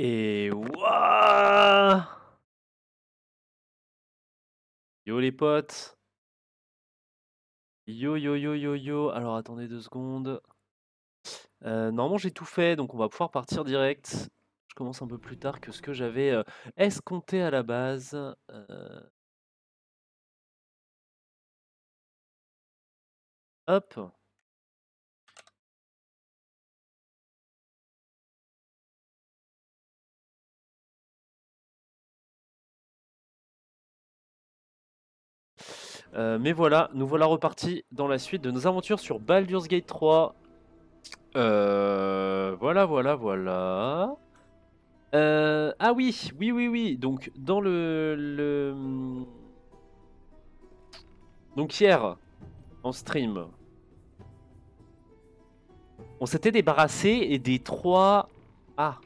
Et waouh! Yo les potes! Yo yo yo yo yo! Alors attendez 2 secondes. Normalement j'ai tout fait, donc on va pouvoir partir direct. Je commence un peu plus tard que ce que j'avais, escompté à la base. Hop! Mais voilà, nous voilà repartis dans la suite de nos aventures sur Baldur's Gate 3. Voilà, voilà, voilà. Ah oui, oui, oui, oui. Donc dans donc hier, en stream, on s'était débarrassé des trois... Ah!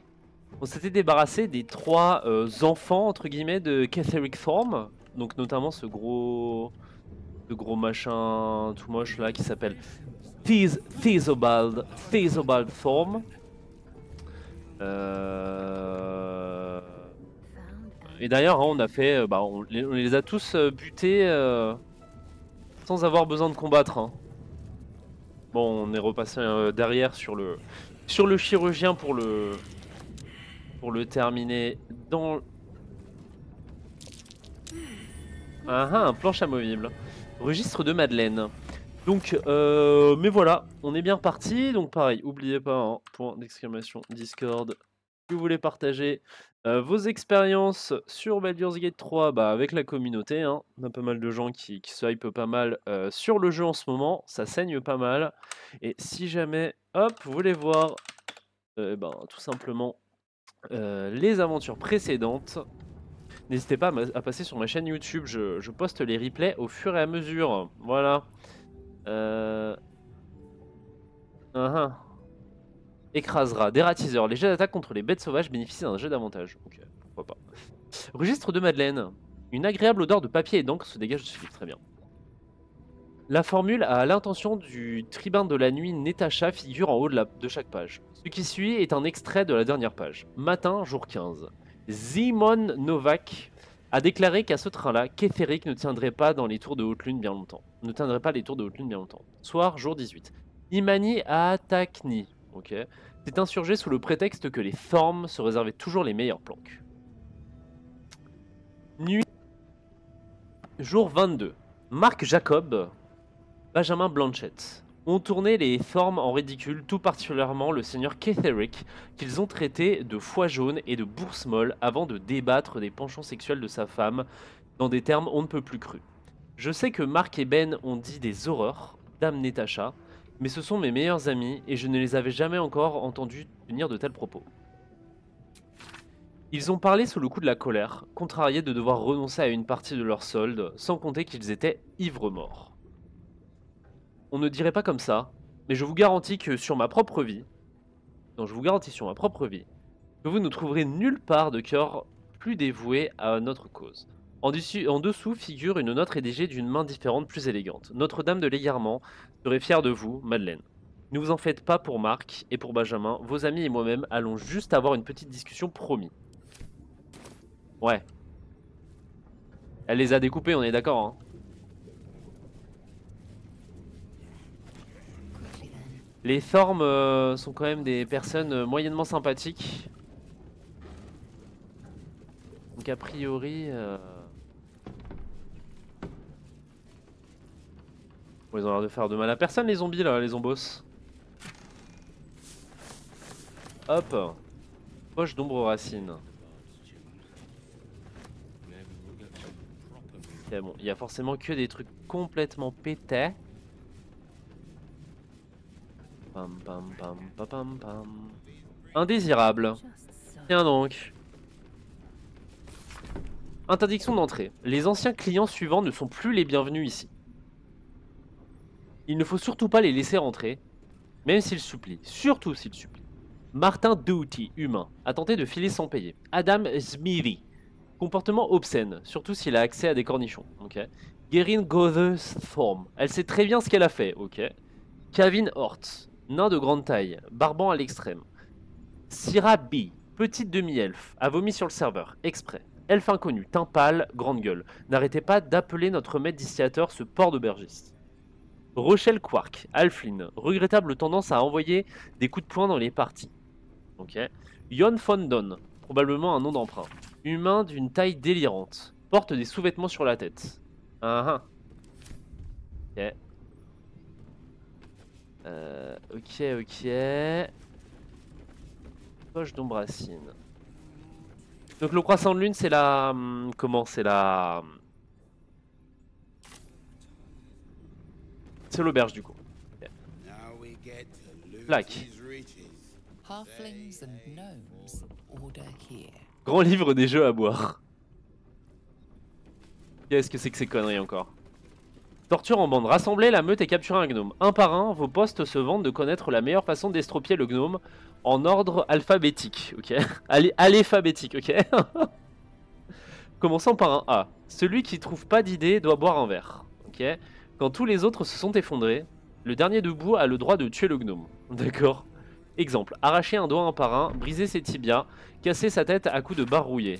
On s'était débarrassé des trois enfants, entre guillemets, de Catherick Thorm. Donc notamment ce gros machin tout moche là qui s'appelle Theobald Thorm. Et d'ailleurs, hein, on a fait, on les a tous butés sans avoir besoin de combattre. Hein. Bon, on est repassé derrière sur le chirurgien pour le terminer dans... un planche amovible. Registre de Madeleine. Donc, mais voilà, on est bien parti. Donc pareil, n'oubliez pas, hein, point d'exclamation Discord, si vous voulez partager vos expériences sur Baldur's Gate 3 avec la communauté. Hein. On a pas mal de gens qui se hype pas mal sur le jeu en ce moment. Ça saigne pas mal. Et si jamais, hop, vous voulez voir tout simplement les aventures précédentes, n'hésitez pas à passer sur ma chaîne YouTube. Je poste les replays au fur et à mesure. Voilà. Écrasera. Dératiseur. Les jets d'attaque contre les bêtes sauvages bénéficient d'un jet d'avantage. Ok, pourquoi pas. Registre de Madeleine. Une agréable odeur de papier et d'encre se dégage de ce livre. Très bien. La formule à l'intention du tribun de la nuit Netacha figure en haut de chaque page. Ce qui suit est un extrait de la dernière page. Matin, jour 15. Zimon Novak a déclaré qu'à ce train-là, Ketheric ne tiendrait pas dans les tours de Haute-Lune bien longtemps. Ne tiendrait pas les tours de Haute-Lune bien longtemps. Soir, jour 18. Imani Atakni, ok, s'est insurgé sous le prétexte que les Thorm se réservaient toujours les meilleures planques. Nuit, jour 22. Marc Jacob, Benjamin Blanchett ont tourné les Thorm en ridicule, tout particulièrement le seigneur Ketheric, qu'ils ont traité de foie jaune et de bourse molle avant de débattre des penchants sexuels de sa femme dans des termes on ne peut plus crus. Je sais que Marc et Ben ont dit des horreurs, dame Netacha, mais ce sont mes meilleurs amis et je ne les avais jamais encore entendus tenir de tels propos. Ils ont parlé sous le coup de la colère, contrariés de devoir renoncer à une partie de leur solde, sans compter qu'ils étaient ivres-morts. On ne dirait pas comme ça, mais je vous garantis que sur ma propre vie, que vous ne trouverez nulle part de cœur plus dévoué à notre cause. En dessous figure une note rédigée d'une main différente plus élégante. Notre-Dame de l'égarement serait fière de vous, Madeleine. Ne vous en faites pas pour Marc et pour Benjamin, vos amis et moi-même allons juste avoir une petite discussion, promis. Ouais. Elle les a découpés, on est d'accord, hein. Les Thorm sont quand même des personnes moyennement sympathiques. Donc a priori... Bon, ils ont l'air de faire de mal à personne les zombies là, les zombos. Hop. Poche d'ombre racine. Ok, bon, il y a forcément que des trucs complètement pétés. Pam pam pam pam pam pam. Indésirable. Tiens donc. Interdiction d'entrée. Les anciens clients suivants ne sont plus les bienvenus ici. Il ne faut surtout pas les laisser rentrer, même s'ils supplient. Surtout s'ils supplient. Martin Doughty, humain, a tenté de filer sans payer. Adam Smithy, comportement obscène, surtout s'il a accès à des cornichons. Ok. Guerin Gothers Thorm, elle sait très bien ce qu'elle a fait. Ok. Kevin Hort, nain de grande taille, barbant à l'extrême. Syrah B, Petite demi-elfe, a vomi sur le serveur, exprès. Elfe inconnu, teint pâle, grande gueule. N'arrêtez pas d'appeler notre maître distillateur ce porc d'aubergiste. Rochelle Quark, Alfline, regrettable tendance à envoyer des coups de poing dans les parties. Ok. Yon Fondon, probablement un nom d'emprunt. Humain d'une taille délirante. Porte des sous-vêtements sur la tête. Ok. Ok. Poche d'ombracine. Donc le croissant de lune, c'est la... Comment? C'est la... C'est l'auberge du coup. Okay. Plaque. Grand livre des jeux à boire. Qu'est-ce que c'est que ces conneries encore? Torture en bande. Rassemblez la meute et capturez un gnome. Un par un, vos postes se vantent de connaître la meilleure façon d'estropier le gnome en ordre alphabétique. Ok. Alphabétique, ok. Commençons par un A. Celui qui trouve pas d'idée doit boire un verre. Ok. Quand tous les autres se sont effondrés, le dernier debout a le droit de tuer le gnome. D'accord. Exemple, arracher un doigt un par un, briser ses tibias, casser sa tête à coups de barre rouillée.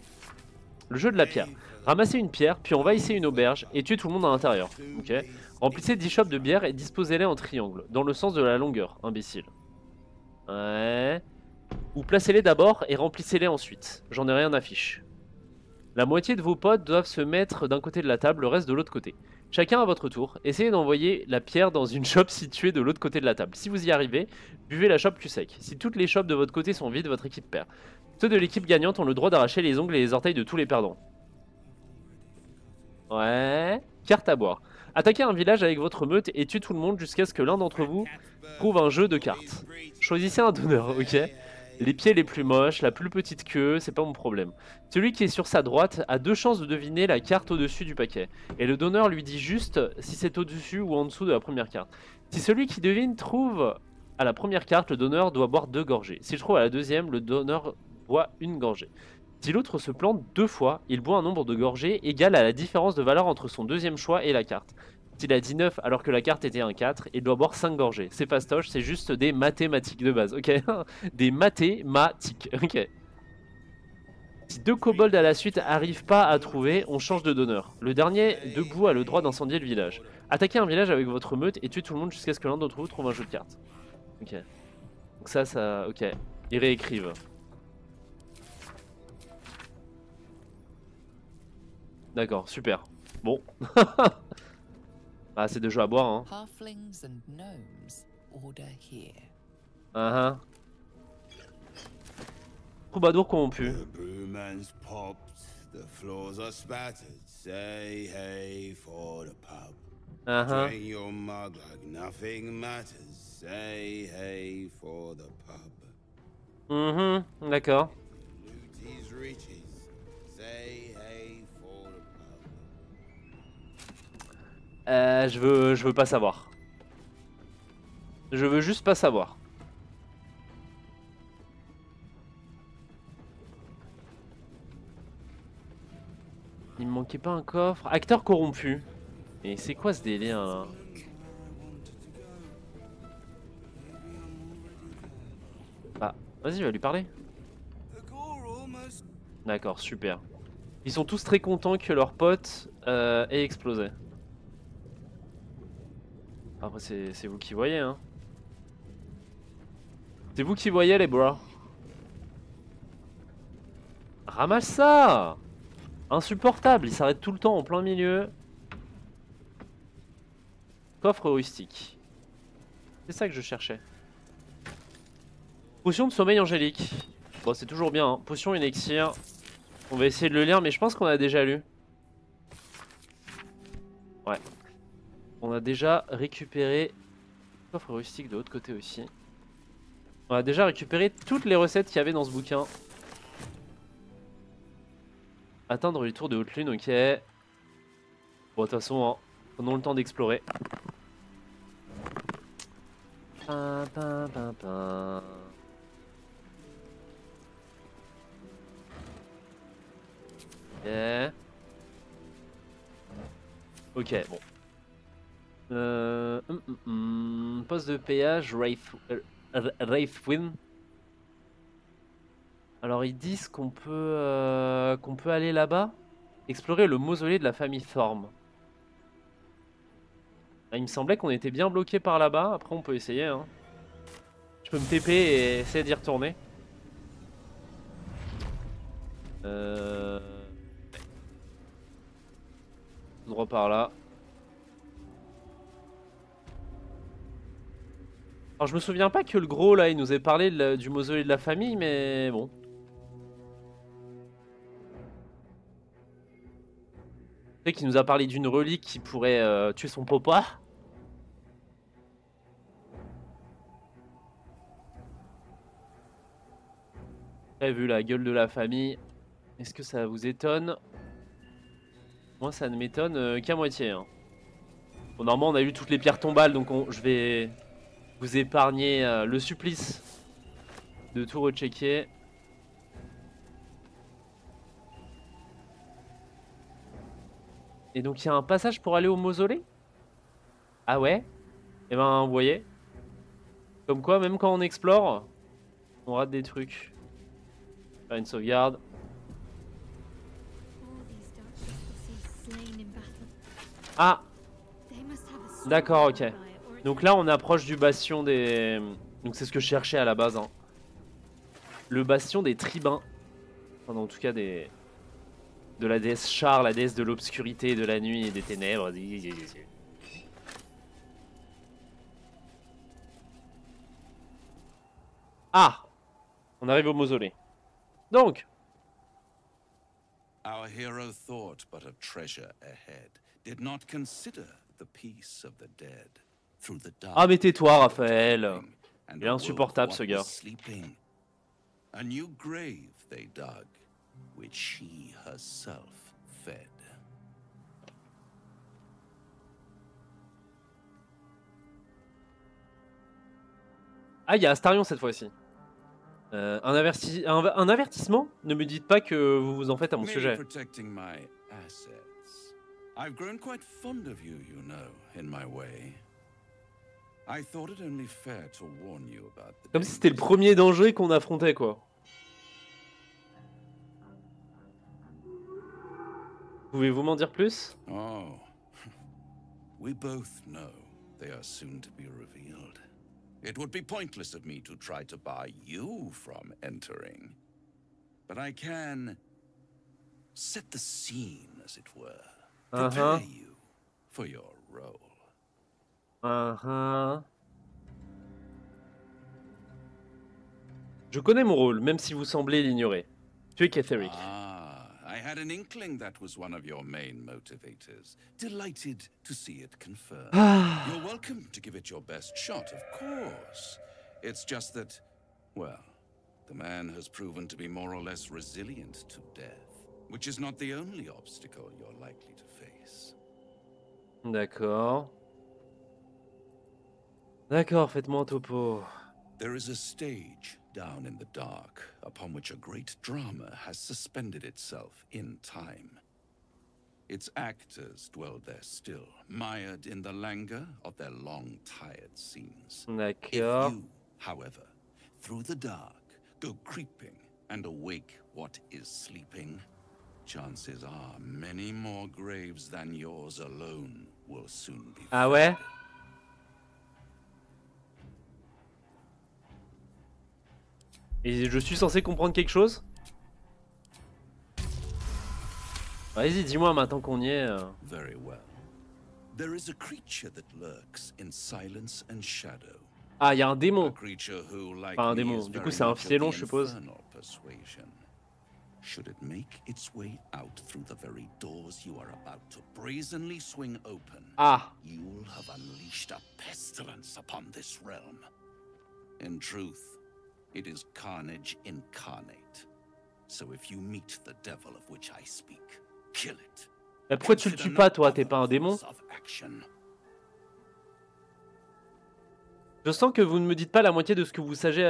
Le jeu de la pierre. Ramassez une pierre, puis envahissez une auberge et tuez tout le monde à l'intérieur. Ok. Remplissez 10 chopes de bière et disposez-les en triangle, dans le sens de la longueur, imbécile. Ouais. Ou placez-les d'abord et remplissez-les ensuite. J'en ai rien à fiche. La moitié de vos potes doivent se mettre d'un côté de la table, le reste de l'autre côté. Chacun à votre tour, essayez d'envoyer la pierre dans une chope située de l'autre côté de la table. Si vous y arrivez, buvez la chope cul sec. Si toutes les chopes de votre côté sont vides, votre équipe perd. Ceux de l'équipe gagnante ont le droit d'arracher les ongles et les orteils de tous les perdants. Ouais. Carte à boire. Attaquez un village avec votre meute et tuez tout le monde jusqu'à ce que l'un d'entre vous trouve un jeu de cartes. Choisissez un donneur, ok? Les pieds les plus moches, la plus petite queue, c'est pas mon problème. Celui qui est sur sa droite a 2 chances de deviner la carte au-dessus du paquet. Et le donneur lui dit juste si c'est au-dessus ou en dessous de la première carte. Si celui qui devine trouve à la première carte, le donneur doit boire 2 gorgées. S'il trouve à la deuxième, le donneur boit 1 gorgée. Si l'autre se plante 2 fois, il boit un nombre de gorgées égal à la différence de valeur entre son deuxième choix et la carte. S'il a dit 9 alors que la carte était un 4, il doit boire 5 gorgées. C'est fastoche, c'est juste des mathématiques de base, ok? Des mathématiques, ok. Si 2 kobolds à la suite arrivent pas à trouver, on change de donneur. Le dernier debout a le droit d'incendier le village. Attaquez un village avec votre meute et tuez tout le monde jusqu'à ce que l'un d'entre vous trouve un jeu de cartes. Ok. Donc ça, ok. Ils réécrivent. D'accord, super. Bon. Ah, c'est des jeux à boire, hein. Troubadour corrompu. D'accord. Je veux pas savoir. Je veux juste pas savoir. Il me manquait pas un coffre. Acteur corrompu. Et c'est quoi ce délire là? Ah, vas-y, va lui parler. D'accord, super. Ils sont tous très contents que leur pote ait explosé. Après, c'est vous qui voyez, hein. C'est vous qui voyez, les bras. Ramasse ça! Insupportable, il s'arrête tout le temps en plein milieu. Coffre rustique. C'est ça que je cherchais. Potion de sommeil angélique. Bon, c'est toujours bien, hein. Potion élixir. On va essayer de le lire, mais je pense qu'on a déjà lu. Ouais. On a déjà récupéré... Coffre rustique de l'autre côté aussi. On a déjà récupéré toutes les recettes qu'il y avait dans ce bouquin. Atteindre les tours de haute lune, ok. Bon, de toute façon, hein, prenons le temps d'explorer. Ok, bon. Poste de péage, Wraithwin. Alors ils disent qu'on peut aller là-bas, explorer le mausolée de la famille Thorm. Ah, il me semblait qu'on était bien bloqué par là-bas. Après on peut essayer. Hein. Je peux me TP et essayer d'y retourner. Droit par là. Alors je me souviens pas que le gros là il nous ait parlé du mausolée de la famille, mais bon. Tu sais qu'il nous a parlé d'une relique qui pourrait tuer son papa. Après, vu la gueule de la famille, est-ce que ça vous étonne? Moi ça ne m'étonne qu'à moitié. Hein. Bon, normalement on a eu toutes les pierres tombales donc je vais vous épargner le supplice de tout rechecker. Et donc il y a un passage pour aller au mausolée? Ah ouais? Et ben vous voyez. Comme quoi même quand on explore, on rate des trucs. Faire une sauvegarde. Ah! D'accord, ok. Donc là on approche du bastion des... Donc c'est ce que je cherchais à la base. Hein. Le bastion des tribuns. Enfin, en tout cas des... De la déesse Char, la déesse de l'obscurité, de la nuit et des ténèbres. Ah! On arrive au mausolée. Donc! Our hero thought but a treasure ahead, did not consider the peace of the dead. Through the dark, ah mais tais-toi Raphaël. Il est insupportable ce gars. A new grave they dug, which she herself fed. Ah, il y a Astarion cette fois-ci. Un avertissement? Ne me dites pas que vous vous en faites à mon sujet. I've grown quite fond of you, you know, in my way. I thought it only fair to warn you about the Comme si c'était le premier danger qu'on affrontait, quoi. Pouvez-vous m'en dire plus? Oh, we both know they are soon to be revealed. It would be pointless of me to try to bar you from entering. But I can set the scene, as it were. Prepare you for your role. Je connais mon rôle, même si vous semblez l'ignorer. Tu es Ketheric. I had an inkling that was one of your main motivators. Delighted to see it confirmed. You're welcome to give it your best shot, of course. It's just that, well, the man has proven to be more or less resilient to death, which is not the only obstacle you're likely to face. D'accord. D'accord, faites-moi un topo. There is a stage down in the dark upon which a great drama has suspended itself in time. Its actors dwell there still, mired in the languor of their long tired scenes. D'accord. If you, however, through the dark, go creeping and awake what is sleeping, chances are many more graves than yours alone will soon be Ah ouais? Et je suis censé comprendre quelque chose? Vas-y, dis-moi maintenant qu'on y est. Very well. There is a creature that lurks in silence and shadow. Ah, il y a un démon. Enfin, un démon. Du coup, c'est un félon, je suppose. Should it make its way out through the very doors you are about to brazenly swing open, you'll have unleashed a pestilence upon this realm. In truth, it is carnage incarnate. So if you meet the devil of which I speak, kill it. Mais pourquoi tu le tues pas, toi? T'es pas un démon? Je sens que vous ne me dites pas la moitié de ce que vous savez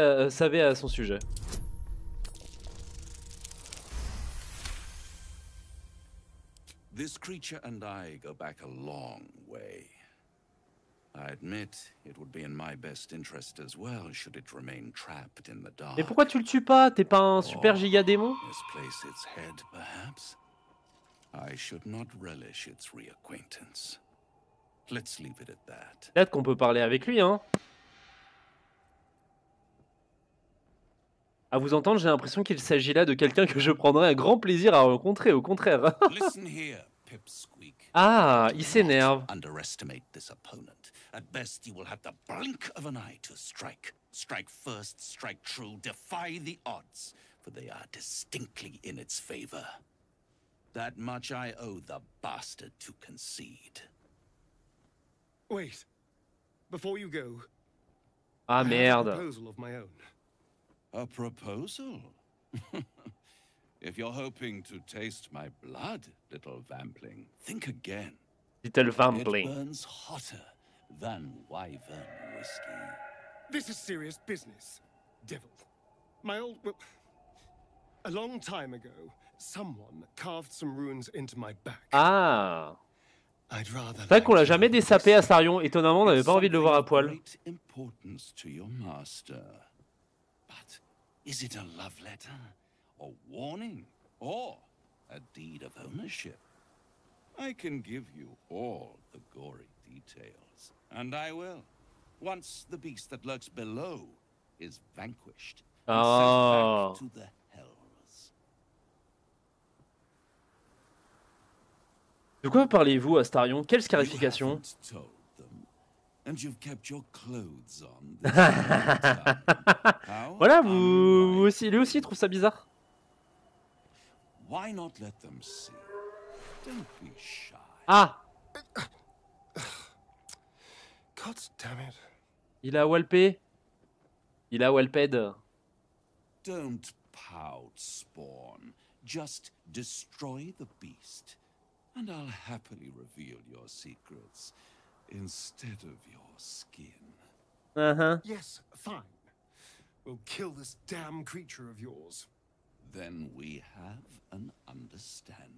à son sujet. This creature and I go back a long way. I admit it would be in my best interest as well should it remain trapped in the dark. Mais pourquoi tu le tues pas? T'es pas un super giga démon? Misplace its head, perhaps. I should not relish its reacquaintance. Let's leave it at that. Peut-être qu'on peut parler avec lui, hein. À vous entendre, j'ai l'impression qu'il s'agit là de quelqu'un que je prendrais un grand plaisir à rencontrer, au contraire. Listen here, Pipsqueak. Ah, il Do s'énerve. not underestimate this opponent. At best, you will have the blink of an eye to strike. Strike first, strike true, defy the odds, for they are distinctly in its favor. That much I owe the bastard to concede. Wait. Before you go, Ah I have a merde. proposal of my own. A proposal? If you're hoping to taste my blood, little vampling, think again. Little It Vampling. burns hotter than wyvern whiskey. This is serious business, devil. My old... Well, a long time ago, someone carved some runes into my back. Ah. I'd rather... C'est vrai qu'on l'a jamais dessapé à Starion. Étonnamment, on n'avait pas envie de le voir à poil. Great importance to your master. But is it a love letter, a warning, or a deed of ownership? I can give you all the gory details, and I will, once the beast that lurks below is vanquished and Oh. sent back to the hells. De quoi parlez-vous, Astarion? Quelle You scarification? haven't told them, and you've kept your clothes on this whole time. How Voilà, unlike vous aussi, lui aussi, il trouve ça bizarre. Why not let them see? Don't be shy. Ah, God damn it. il a walpé. Il a walped. Don't pout, Spawn. Just destroy the beast, and I'll happily reveal your secrets instead of your skin. Uh-huh. Yes, fine. We'll kill this damn creature of yours. Then we have an understanding.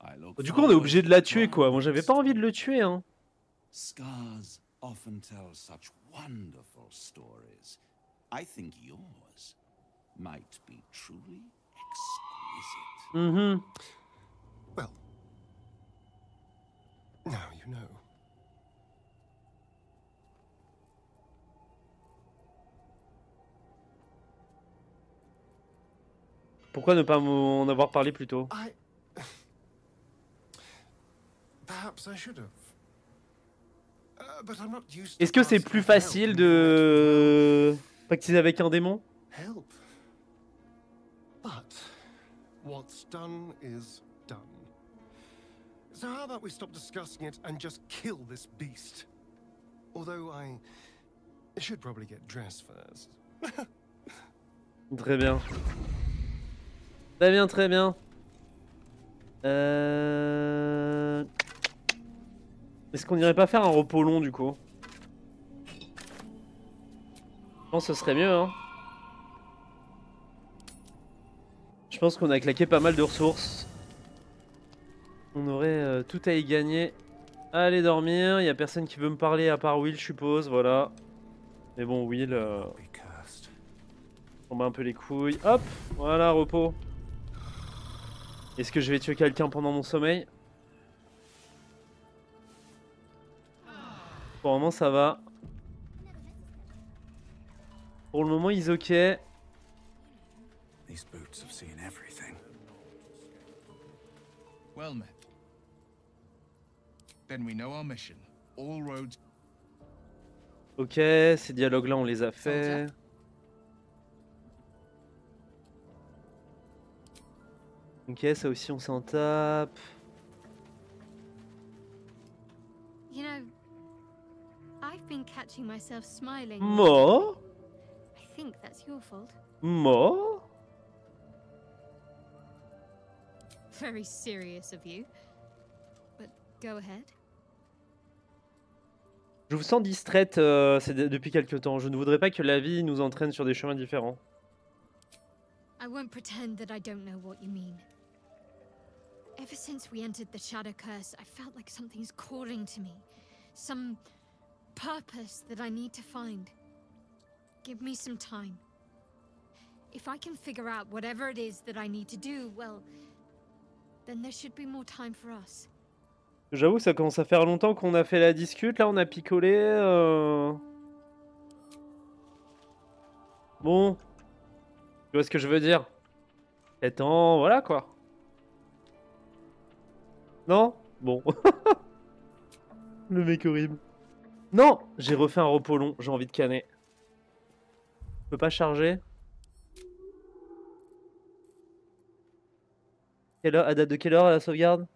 I look Du coup, on est obligé de la tuer, quoi. Moi, forward j'avais to pas envie de it. le tuer, hein. Scars often tell such wonderful stories. I think yours might be truly exquisite. Mhm. Well, now you know. Pourquoi ne pas m'en avoir parlé plus tôt? Perhaps I should have. But I'm not used Est-ce to que c'est asking plus for help facile when you're de pactiser avec un démon? help. But what's done is done. So how about we stop discussing it and just kill this beast? Although I should probably get dressed first. Très bien. Très bien, très bien. Est-ce qu'on irait pas faire un repos long du coup? Je pense que ce serait mieux, hein. Je pense qu'on a claqué pas mal de ressources. On aurait tout à y gagner. Allez dormir, il y a personne qui veut me parler à part Will, je suppose, voilà. Mais bon, Will, on bat un peu les couilles. Hop, voilà, repos. Est-ce que je vais tuer quelqu'un pendant mon sommeil? Pour le moment, ça va. Pour le moment, ils ok. These boots have seen everything. Well met. Then we know our mission. All roads. Ok, ces dialogues-là, on les a fait. Ok, ça aussi, on s'en tape. You know, I've been catching myself smiling. Moi? I think that's your fault. Moi? Very serious of you. But go ahead. Je vous sens distraite depuis quelque temps. Je ne voudrais pas que la vie nous entraîne sur des chemins différents. I won't pretend that I don't know what you mean. Ever since we entered the Shadow Curse, I felt like something's calling to me. Some purpose that I need to find. Give me some time. If I can figure out whatever it is that I need to do, well, then there should be more time for us. J'avoue, ça commence à faire longtemps qu'on a fait la discute. Là, on a picolé. Bon. Tu vois ce que je veux dire? Et temps, voilà quoi. Non? Bon. Le mec horrible. Non! J'ai refait un repos long. J'ai envie de canner. Je peux pas charger. Quelle heure, à date de quelle heure la sauvegarde?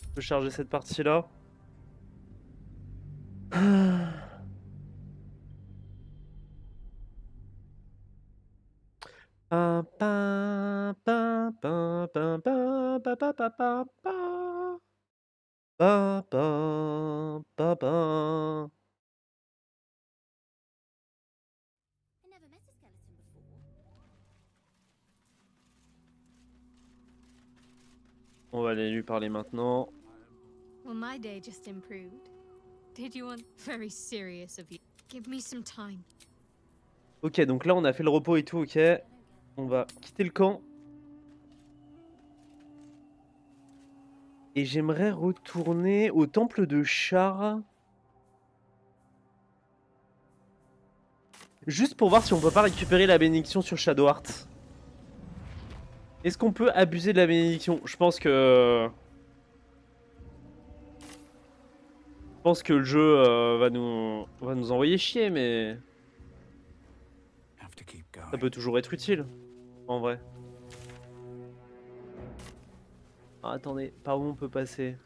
Je peux charger cette partie-là. On va aller lui parler maintenant. Well, my day just improved. Did you want very serious of you? Give me some time. Ok, donc là on a fait le repos et tout, ok. On va quitter le camp. Et j'aimerais retourner au temple de Char. Juste pour voir si on peut pas récupérer la bénédiction sur Shadowheart. Est-ce qu'on peut abuser de la bénédiction? Je pense que... le jeu va nous envoyer chier, mais... ça peut toujours être utile, en vrai. Ah, attendez, par où on peut passer?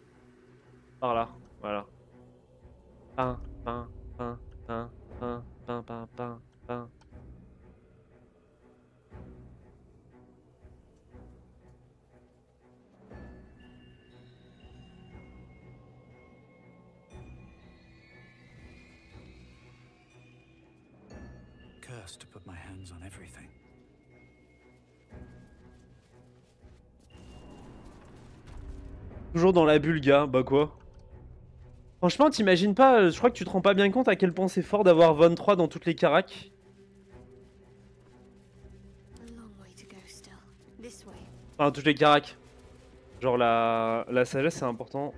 Par là, voilà. Pain, pain, pain, pain, pain, pain, pain, pain, pain. Cursed to put my hands on everything. Toujours dans la bulle, gars, bah quoi. Franchement, t'imagines pas, je crois que tu te rends pas bien compte à quel point c'est fort d'avoir 23 dans toutes les caracs. Enfin, toutes les caracs. Genre la sagesse, c'est important.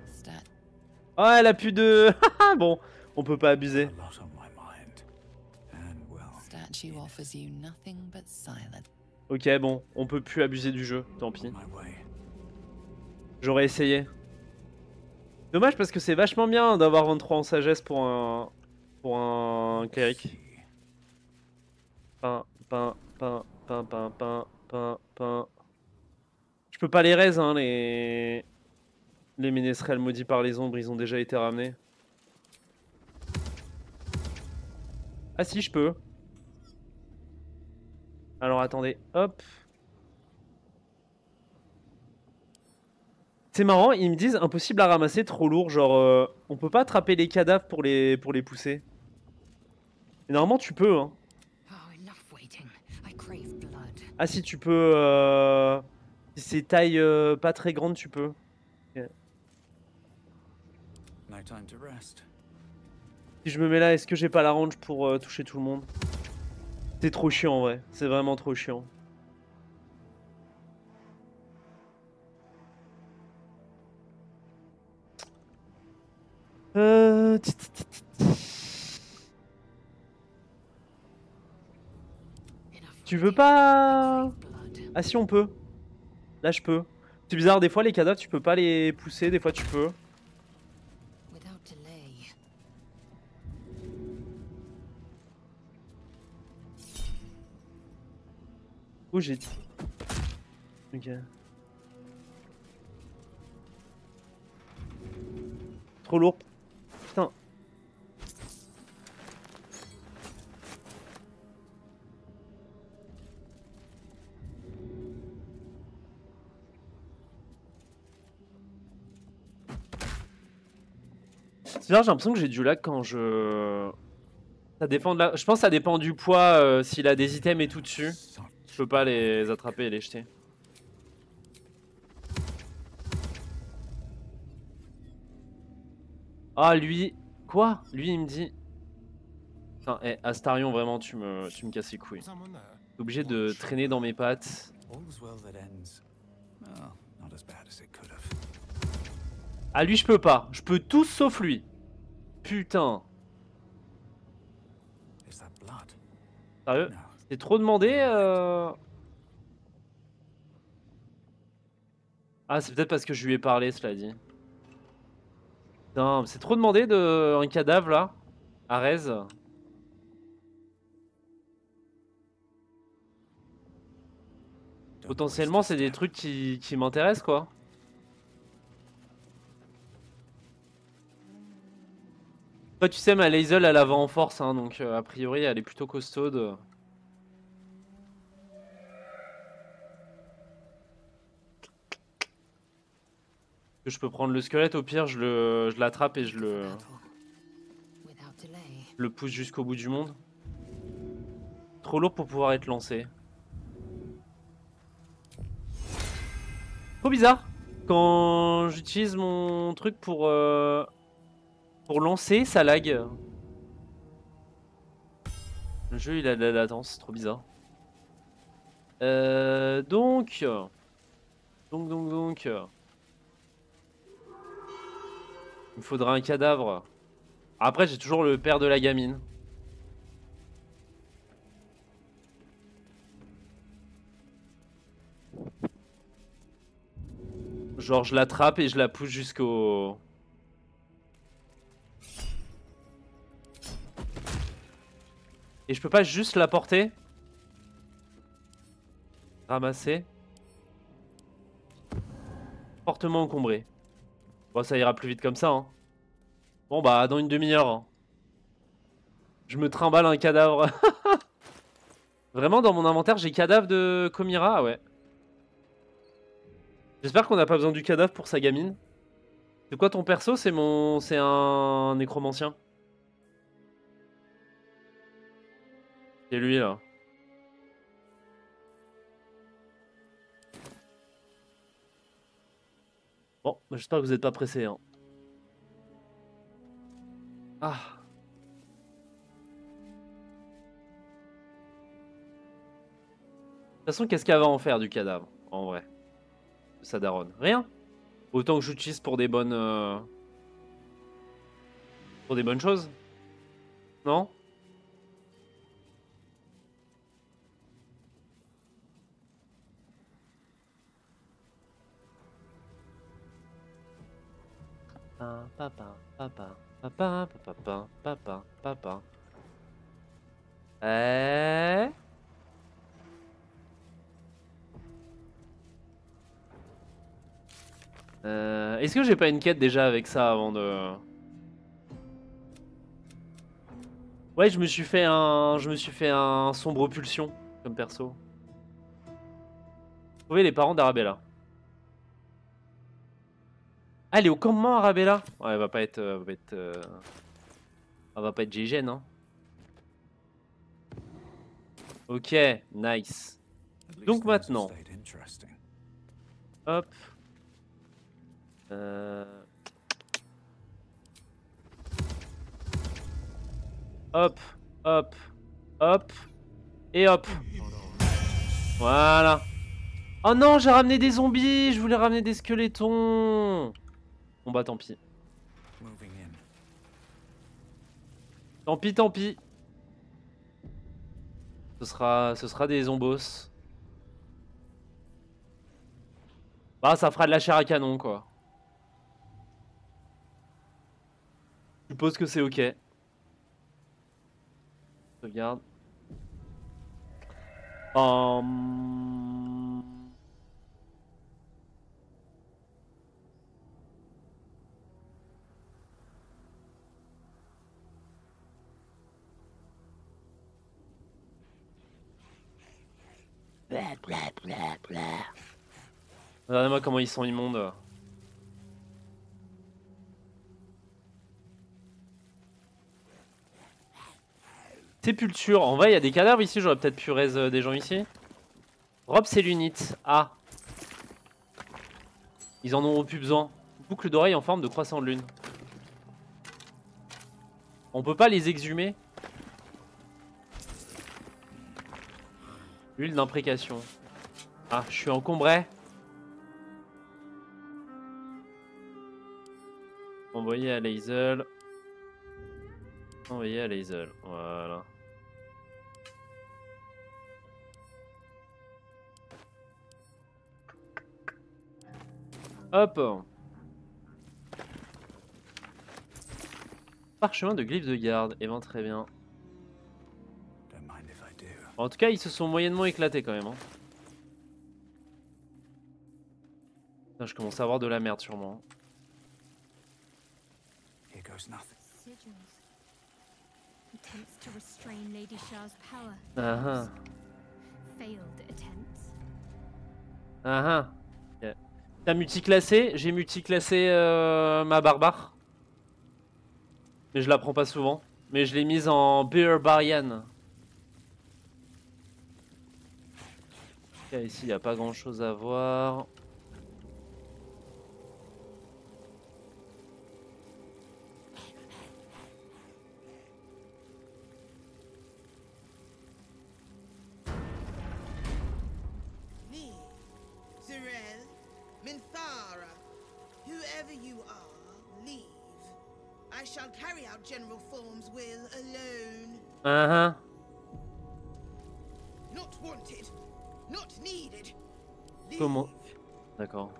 Ah, elle a plus de... Bon, on peut pas abuser. Ok, bon, on peut plus abuser du jeu, tant pis. J'aurais essayé. Dommage parce que c'est vachement bien d'avoir 23 en sagesse pour un cléric. Pain, pain, pain, pain, pain, pain, pain, pain. Je peux pas les raise, hein, les ménestrels maudits par les ombres, ils ont déjà été ramenés. Ah si, je peux. Alors attendez, hop. C'est marrant, ils me disent impossible à ramasser, trop lourd, genre on peut pas attraper les cadavres pour les pousser. Mais normalement tu peux, hein. Ah si, tu peux, si c'est taille pas très grande, tu peux. Okay. Si je me mets là, est-ce que j'ai pas la range pour toucher tout le monde? C'est trop chiant en vrai, c'est vraiment trop chiant. Tu veux pas... Ah si, on peut. Là je peux. C'est bizarre, des fois les cadavres tu peux pas les pousser, des fois tu peux. Oh j'ai... Ok. Trop lourd. Putain. C'est bizarre, j'ai l'impression que j'ai du lag quand je... Ça dépend de la... Je pense que ça dépend du poids, s'il a des items et tout dessus. Je peux pas les attraper et les jeter. Ah, lui... Quoi? Lui, il me dit... Putain, Astarion, vraiment, tu me casses les couilles. Someone there? T'es obligé de traîner dans mes pattes. All's well that ends. Well, not as bad as it could have. Ah, lui, je peux pas. Je peux tout sauf lui. Putain. Is that blood? Sérieux? No. C'est trop demandé Ah, c'est peut-être parce que je lui ai parlé, cela dit. Putain, c'est trop demandé de... un cadavre, là. Arez. Potentiellement, c'est des trucs qui m'intéressent, quoi. Toi, tu sais, ma Lae'zel, elle va en force, hein, donc a priori, elle est plutôt costaude. Je peux prendre le squelette, au pire, je l'attrape et je le pousse jusqu'au bout du monde. Trop lourd pour pouvoir être lancé. Trop bizarre. Quand j'utilise mon truc pour lancer, ça lag. Le jeu, il a de la latence, c'est trop bizarre. Donc... Il me faudra un cadavre. Après, j'ai toujours le père de la gamine. Genre, je l'attrape et je la pousse jusqu'au... Et je peux pas juste la porter? Ramasser. Fortement encombré. Bon, ça ira plus vite comme ça, hein. Bon, bah, dans une demi-heure. Hein. Je me trimballe un cadavre. Vraiment, dans mon inventaire, j'ai cadavre de Komira, ah ouais. J'espère qu'on n'a pas besoin du cadavre pour sa gamine. C'est quoi ton perso? C'est un nécromancien. C'est lui, là. Bon, j'espère que vous n'êtes pas pressé. Hein. Ah. De toute façon, qu'est-ce qu'elle va en faire du cadavre, en vrai? De sa daronne. Rien. Autant que j'utilise pour des bonnes... Pour des bonnes choses. Non? Papa. Est-ce que j'ai pas une quête déjà avec ça avant de... Ouais, je me suis fait un sombre pulsion comme perso. Trouver les parents d'Arabella. Ah, elle est au campement Arabella. Ouais, elle va pas être... elle va pas être GGN, hein. Ok, nice. Donc maintenant... Hop. Hop, hop, hop. Et hop. Voilà. Oh non, j'ai ramené des zombies. Je voulais ramener des squelettons. Bon bah tant pis. Tant pis, tant pis. Ce sera des zombos. Bah ça fera de la chair à canon quoi. Je suppose que c'est ok. Regarde. Regardez-moi comment ils sont immondes. Sépulture. En vrai, il y a des cadavres ici. J'aurais peut-être pu raise des gens ici. Robe cellunite. Ah. Ils en auront plus besoin. Boucle d'oreille en forme de croissant de lune. On peut pas les exhumer? Huile d'imprécation. Ah, je suis encombré. Envoyer à Lae'zel. Envoyer à Lae'zel. Voilà. Hop. Parchemin de glyphe de garde. Eh ben très bien. En tout cas, ils se sont moyennement éclatés quand même. Hein. Putain, je commence à avoir de la merde sûrement. Here goes nothing. Sigils. Attempts to restrain Lady Shah's power. Ah Failed attempts. ah. Okay. T'as multiclassé? J'ai multiclassé ma barbare. Mais je la prends pas souvent. Mais je l'ai mise en Barbarian. Okay, ici, il n'y a pas grand chose à voir. Me, Zerel, Minthara, whoever you are, leave. I shall carry out General Form's will alone. Ah Not wanted, not needed. Leave. Comment? D'accord.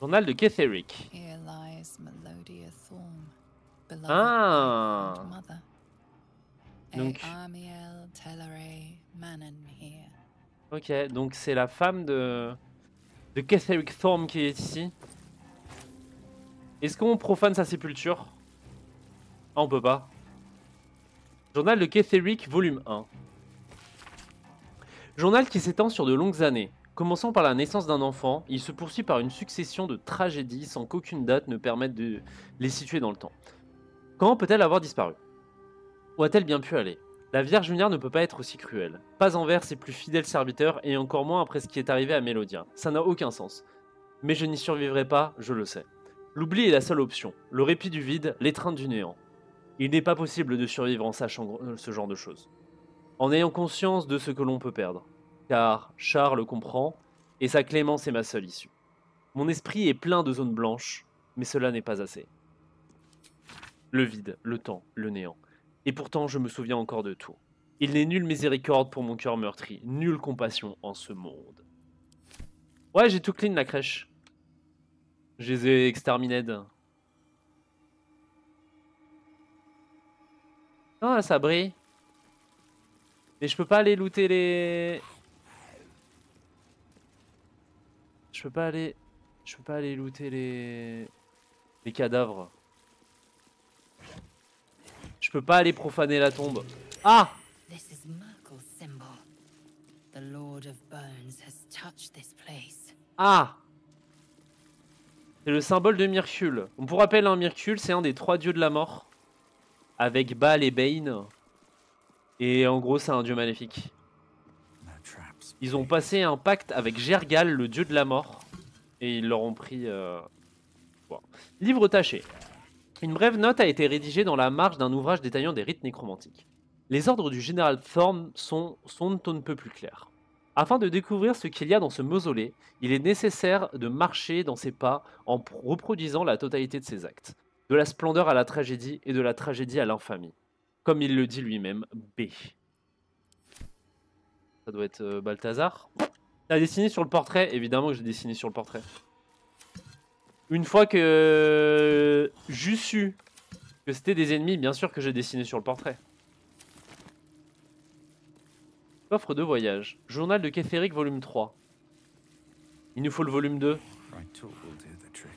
Journal de Ketheric. Here lies Melodia Thorm, beloved Ah. and mother. Donc- Amiel Telere Manon here. Ok, donc c'est la femme de Ketheric Thorm qui est ici. Est-ce qu'on profane sa sépulture? Ah, on peut pas. Journal de Ketheric, volume 1. Journal qui s'étend sur de longues années. Commençant par la naissance d'un enfant, il se poursuit par une succession de tragédies sans qu'aucune date ne permette de les situer dans le temps. Quand peut-elle avoir disparu? Où a-t-elle bien pu aller? La Vierge lunaire ne peut pas être aussi cruelle. Pas envers ses plus fidèles serviteurs et encore moins après ce qui est arrivé à Mélodia. Ça n'a aucun sens. Mais je n'y survivrai pas, je le sais. L'oubli est la seule option. Le répit du vide, l'étreinte du néant. Il n'est pas possible de survivre en sachant ce genre de choses. En ayant conscience de ce que l'on peut perdre. Car Charles comprend, et sa clémence est ma seule issue. Mon esprit est plein de zones blanches, mais cela n'est pas assez. Le vide, le temps, le néant. Et pourtant, je me souviens encore de tout. Il n'est nulle miséricorde pour mon cœur meurtri, nulle compassion en ce monde. Ouais, j'ai tout clean la crèche. Je les ai exterminés. Ah, ça brille. Mais je peux pas aller looter les... Je peux pas aller looter les cadavres. Je peux pas aller profaner la tombe. Ah! This is Merkel's symbol. The Lord of Bones has touched this place. Ah! C'est le symbole de Myrkul. On vous rappelle, hein, Myrkul, c'est un des 3 dieux de la mort. Avec Baal et Bane. Et en gros, c'est un dieu maléfique. No traps. Ils ont passé un pacte avec Gergal, le dieu de la mort. Et ils leur ont pris... Bon. Livre taché. Une brève note a été rédigée dans la marge d'un ouvrage détaillant des rites nécromantiques. Les ordres du général Thorm sont on ne peut plus clairs. Afin de découvrir ce qu'il y a dans ce mausolée, il est nécessaire de marcher dans ses pas en reproduisant la totalité de ses actes. De la splendeur à la tragédie et de la tragédie à l'infamie. Comme il le dit lui-même, B. Ça doit être Balthazar. T'as dessiné sur le portrait? Évidemment que j'ai dessiné sur le portrait. Une fois que j'eus su que c'était des ennemis, bien sûr que j'ai dessiné sur le portrait. Coffre de voyage. Journal de Ketheric, volume 3. Il nous faut le volume 2. Right tool will do the trick.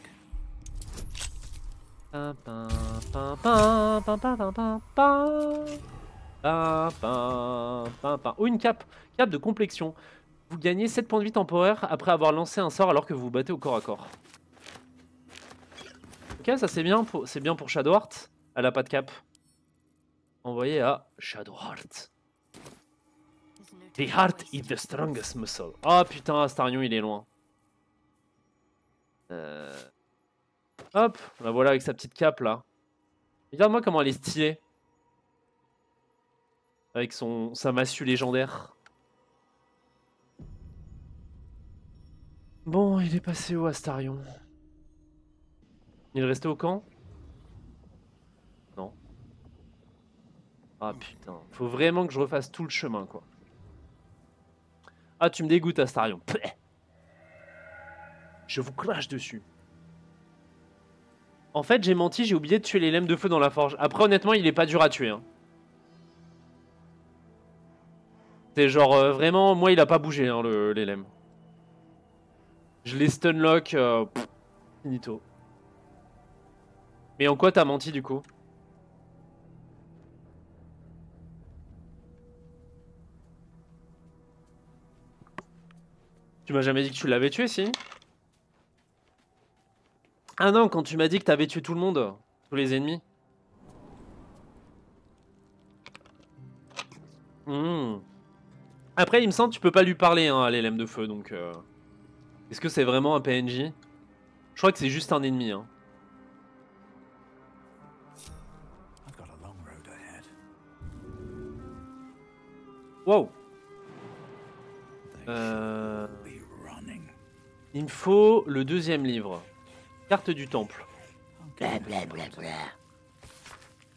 Pam, pam, pam, pam, pam, pam, pam, pam, pam. Pam, pam, pam, pam. Oh, une cape. Cape de complexion. Vous gagnez 7 points de vie temporaires après avoir lancé un sort alors que vous vous battez au corps à corps. Ok, ça c'est bien pour Shadowheart. Elle a pas de cap. Envoyé à Shadowheart. The heart is the strongest muscle. Oh putain, Astarion il est loin. Hop, la voilà avec sa petite cape là. Regarde-moi comment elle est stylée. Avec sa massue légendaire. Bon, il est passé où Astarion? Il est resté au camp? Non. Ah putain, faut vraiment que je refasse tout le chemin quoi. Ah tu me dégoûtes Astarion. Pleh. Je vous crache dessus. En fait j'ai menti, j'ai oublié de tuer les lemmes de feu dans la forge. Après honnêtement il est pas dur à tuer. Hein. C'est genre vraiment, moi il a pas bougé hein, les lemmes. Je les stunlock, finito. Mais en quoi t'as menti du coup? Tu m'as jamais dit que tu l'avais tué, si? Ah non, quand tu m'as dit que t'avais tué tout le monde, tous les ennemis. Après, il me semble que tu peux pas lui parler hein, à l'élème de feu, donc... Est-ce que c'est vraiment un PNJ? Je crois que c'est juste un ennemi. Hein. Wow. Il me faut le deuxième livre. Carte du temple.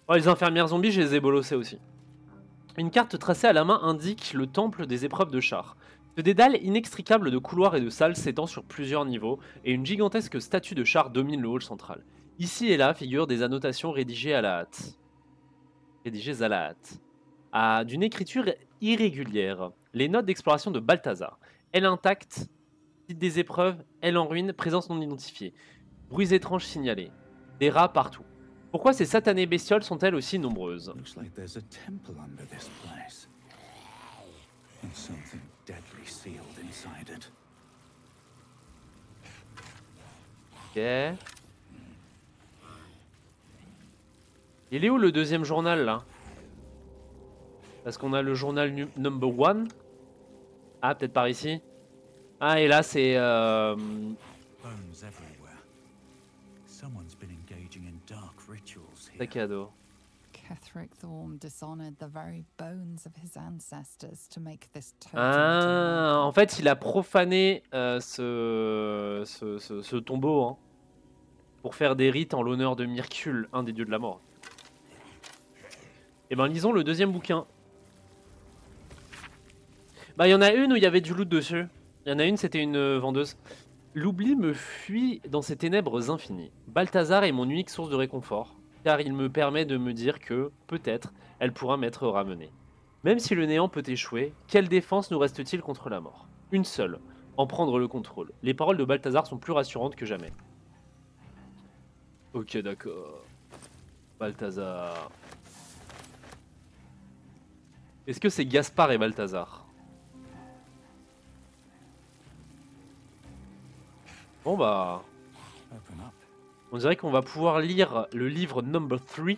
Oh, les infirmières zombies, je les ai bolossées aussi. Une carte tracée à la main indique le temple des épreuves de char. Ce dédale inextricable de couloirs et de salles s'étend sur plusieurs niveaux et une gigantesque statue de char domine le hall central. Ici et là figurent des annotations rédigées à la hâte. D'une écriture irrégulière. Les notes d'exploration de Balthazar. Elle intacte, site des épreuves, elle en ruine, présence non identifiée. Bruits étranges signalés. Des rats partout. Pourquoi ces satanées bestioles sont-elles aussi nombreuses? Ok. Il est où le deuxième journal là? Parce qu'on a le journal number 1. Ah, peut-être par ici. Ah, et là c'est... Sac à dos. Ah, en fait, il a profané ce tombeau hein, pour faire des rites en l'honneur de Myrcule, un des dieux de la mort. Et ben, lisons le deuxième bouquin. Bah, il y en a une où il y avait du loot dessus. Il y en a une, c'était une vendeuse. L'oubli me fuit dans ces ténèbres infinies. Balthazar est mon unique source de réconfort, car il me permet de me dire que, peut-être, elle pourra m'être ramenée. Même si le néant peut échouer, quelle défense nous reste-t-il contre la mort? Une seule, en prendre le contrôle. Les paroles de Balthazar sont plus rassurantes que jamais. Ok, d'accord. Balthazar. Est-ce que c'est Gaspard et Balthazar? Bon bah... On dirait qu'on va pouvoir lire le livre number 3.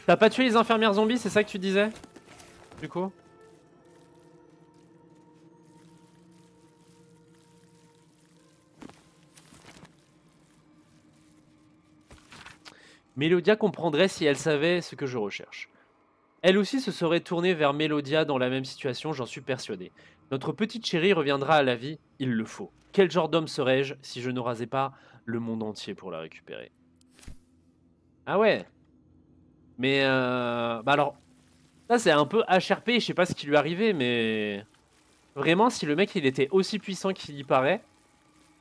T'as pas tué les infirmières zombies, c'est ça que tu disais? Du coup? Mélodia comprendrait si elle savait ce que je recherche. Elle aussi se serait tournée vers Mélodia dans la même situation, j'en suis persuadé. Notre petite chérie reviendra à la vie, il le faut. Quel genre d'homme serais-je si je ne rasais pas le monde entier pour la récupérer? Ah ouais. Mais bah alors, là c'est un peu HRP, je sais pas ce qui lui arrivait, mais... Vraiment, si le mec il était aussi puissant qu'il y paraît,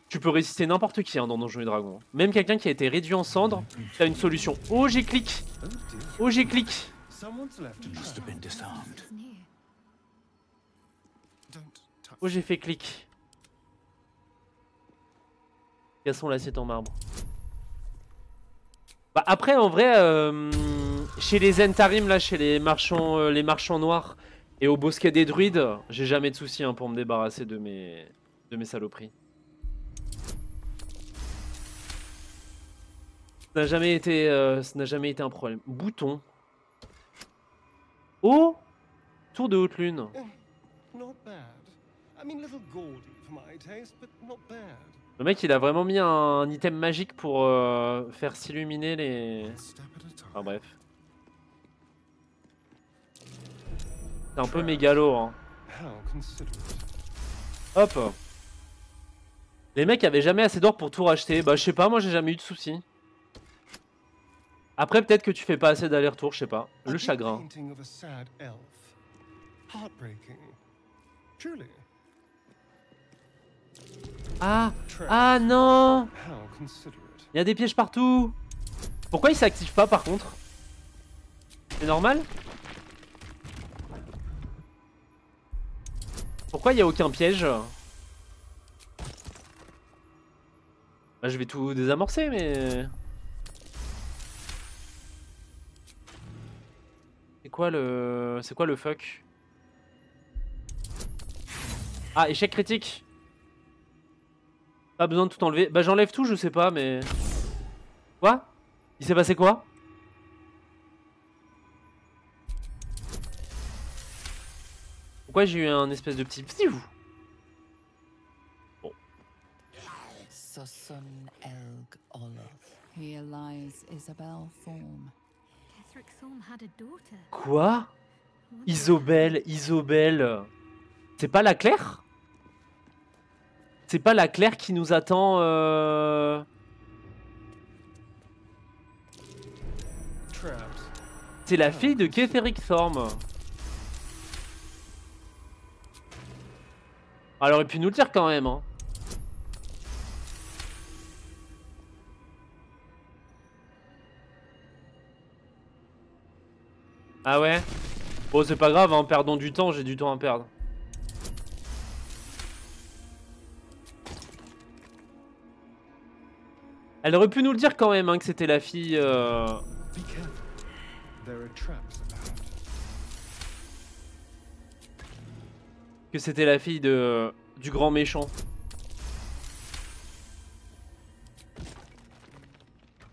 tu peux résister n'importe qui hein, dans Donjons et Dragons. Même quelqu'un qui a été réduit en cendres, t'as une solution. Oh j'ai clic. Oh j'ai clic. Oh j'ai fait clic. Cassons l'assiette en marbre. Bah après en vrai, chez les Zentarim là, chez les marchands noirs et au bosquet des druides, j'ai jamais de soucis hein, pour me débarrasser de mes saloperies. Ça n'a jamais été un problème. Bouton. Oh, Tour de haute lune. Not bad. I mean, little gaudy for my taste, but not bad. Le mec il a vraiment mis un item magique pour faire s'illuminer les... One step at a time. Enfin bref. C'est un peu mégalo hein. How considerate. Hop. Les mecs avaient jamais assez d'or pour tout racheter. Bah je sais pas, moi j'ai jamais eu de soucis. Après peut-être que tu fais pas assez d'aller-retour, je sais pas. A Le deep chagrin. painting of a sad elf. Heartbreaking. Truly. Ah non. How considerate. Il y a des pièges partout. Pourquoi il s'active pas par contre? C'est normal? Pourquoi il y a aucun piège? Bah, je vais tout désamorcer mais... C'est quoi le fuck? Ah, échec critique. Pas besoin de tout enlever. Bah j'enlève tout, je sais pas mais... Quoi? Il s'est passé quoi? Pourquoi j'ai eu un espèce de petit... Bon. Sosun Elg Oloth. Here lies Isabel Thorm. Ketheric Thorm had a daughter. Quoi? Isobel. C'est pas la Claire? C'est pas la Claire qui nous attend C'est la fille de Ketheric Thorm. Elle aurait pu nous le dire quand même hein. Ah ouais? Bon c'est pas grave hein, perdons du temps, j'ai du temps à perdre. Elle aurait pu nous le dire quand même hein, que c'était la fille Be careful. There are traps about. que c'était la fille du grand méchant.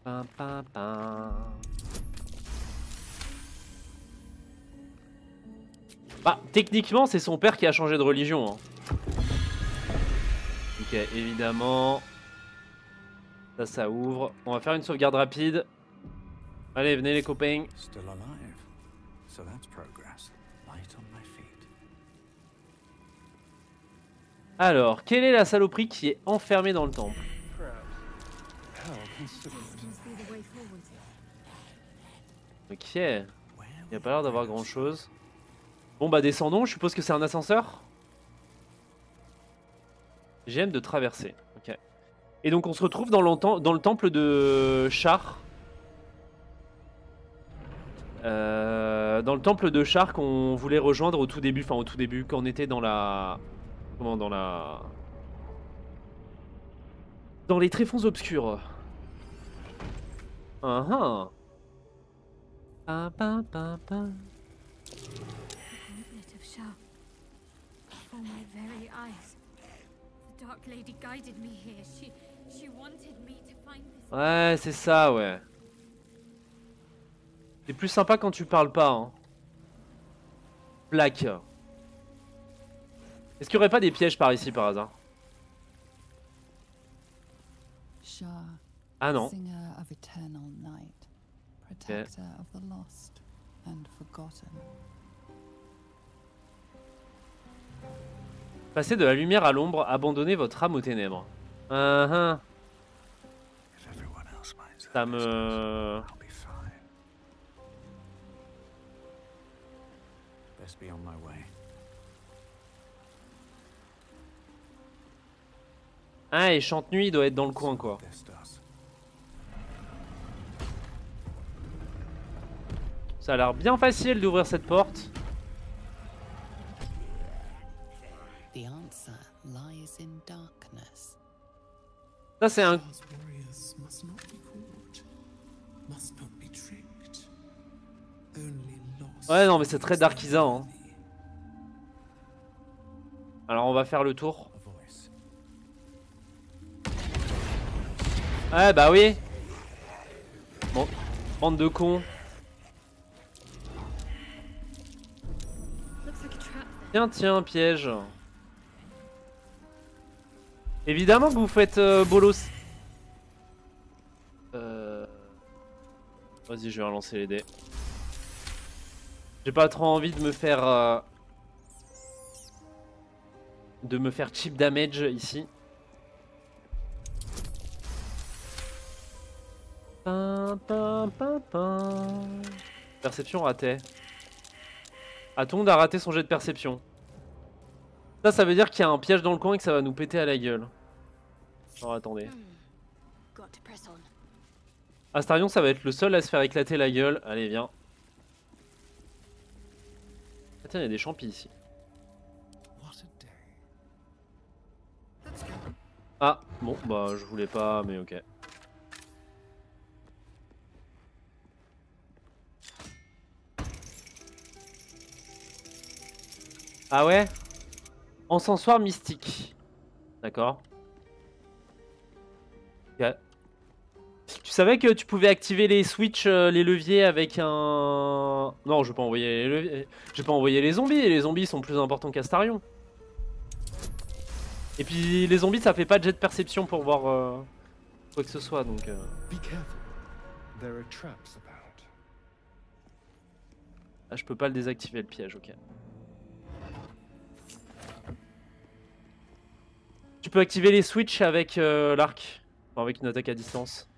Pam, pam, pam. Bah, techniquement, c'est son père qui a changé de religion. Hein. Ok, évidemment. Ça ouvre. On va faire une sauvegarde rapide. Allez, venez les copains. Still alive. So that's progress. Light on my feet. Alors, quelle est la saloperie qui est enfermée dans le temple? How considerate. Must be the way forward. Ok. Il n'y a pas l'air d'avoir grand chose. Bon bah descendons, je suppose que c'est un ascenseur. J'aime de traverser. Ok. Et donc on se retrouve dans le temple de Char. Dans le temple de Char qu'on voulait rejoindre au tout début, quand on était dans la... Comment, dans les tréfonds obscurs. Ah ah. Pa, pa, pa. Gauntlet of Shah. Before my very eyes. The Dark Lady guided me here. She wanted me to find this. Ouais, c'est ça, ouais. C'est plus sympa quand tu parles pas, hein. Plaque. Est-ce qu'il n'y aurait pas des pièges par ici, par hasard? Shah, Ah non. singer of eternal night, protector of the lost and forgotten. Passez de la lumière à l'ombre, abandonnez votre âme aux ténèbres. If everyone else minds Ça their me... business, I'll be fine. Best be on my way. Ah, et Chante-Nuit, il doit être dans le coin, quoi. This does. Ça a l'air bien facile d'ouvrir cette porte. The answer lies in darkness. Ça, c'est un... Shah's warriors must not be caught, must not be tricked. Only lost. Ouais, non, mais c'est très Darkisa, hein. Alors, on va faire le tour. A voice. Ouais, bah oui. Bon, bande de cons. Looks Tiens, tiens, piège. Évidemment que vous faites bolos. Vas-y, je vais relancer les dés. J'ai pas trop envie de me faire cheap damage ici. Perception ratée. Aton a raté son jet de perception. Ça veut dire qu'il y a un piège dans le coin et que ça va nous péter à la gueule. Alors attendez. Astarion, ça va être le seul à se faire éclater la gueule. Allez, viens. Ah, tiens, il y a des champis ici. Ah, bon, bah je voulais pas, mais ok. Ah ouais? Encensoir mystique. D'accord. Ok. Tu savais que tu pouvais activer les switches, les leviers avec un... Non, je vais pas envoyer les leviers. Je vais pas envoyer les zombies. Les zombies sont plus importants qu'Astarion. Et puis les zombies, ça fait pas de jet de perception pour voir quoi que ce soit, donc... Be careful. There are traps about. Ah, je peux pas le désactiver le piège, ok. Tu peux activer les switches avec l'arc. Enfin, avec une attaque à distance.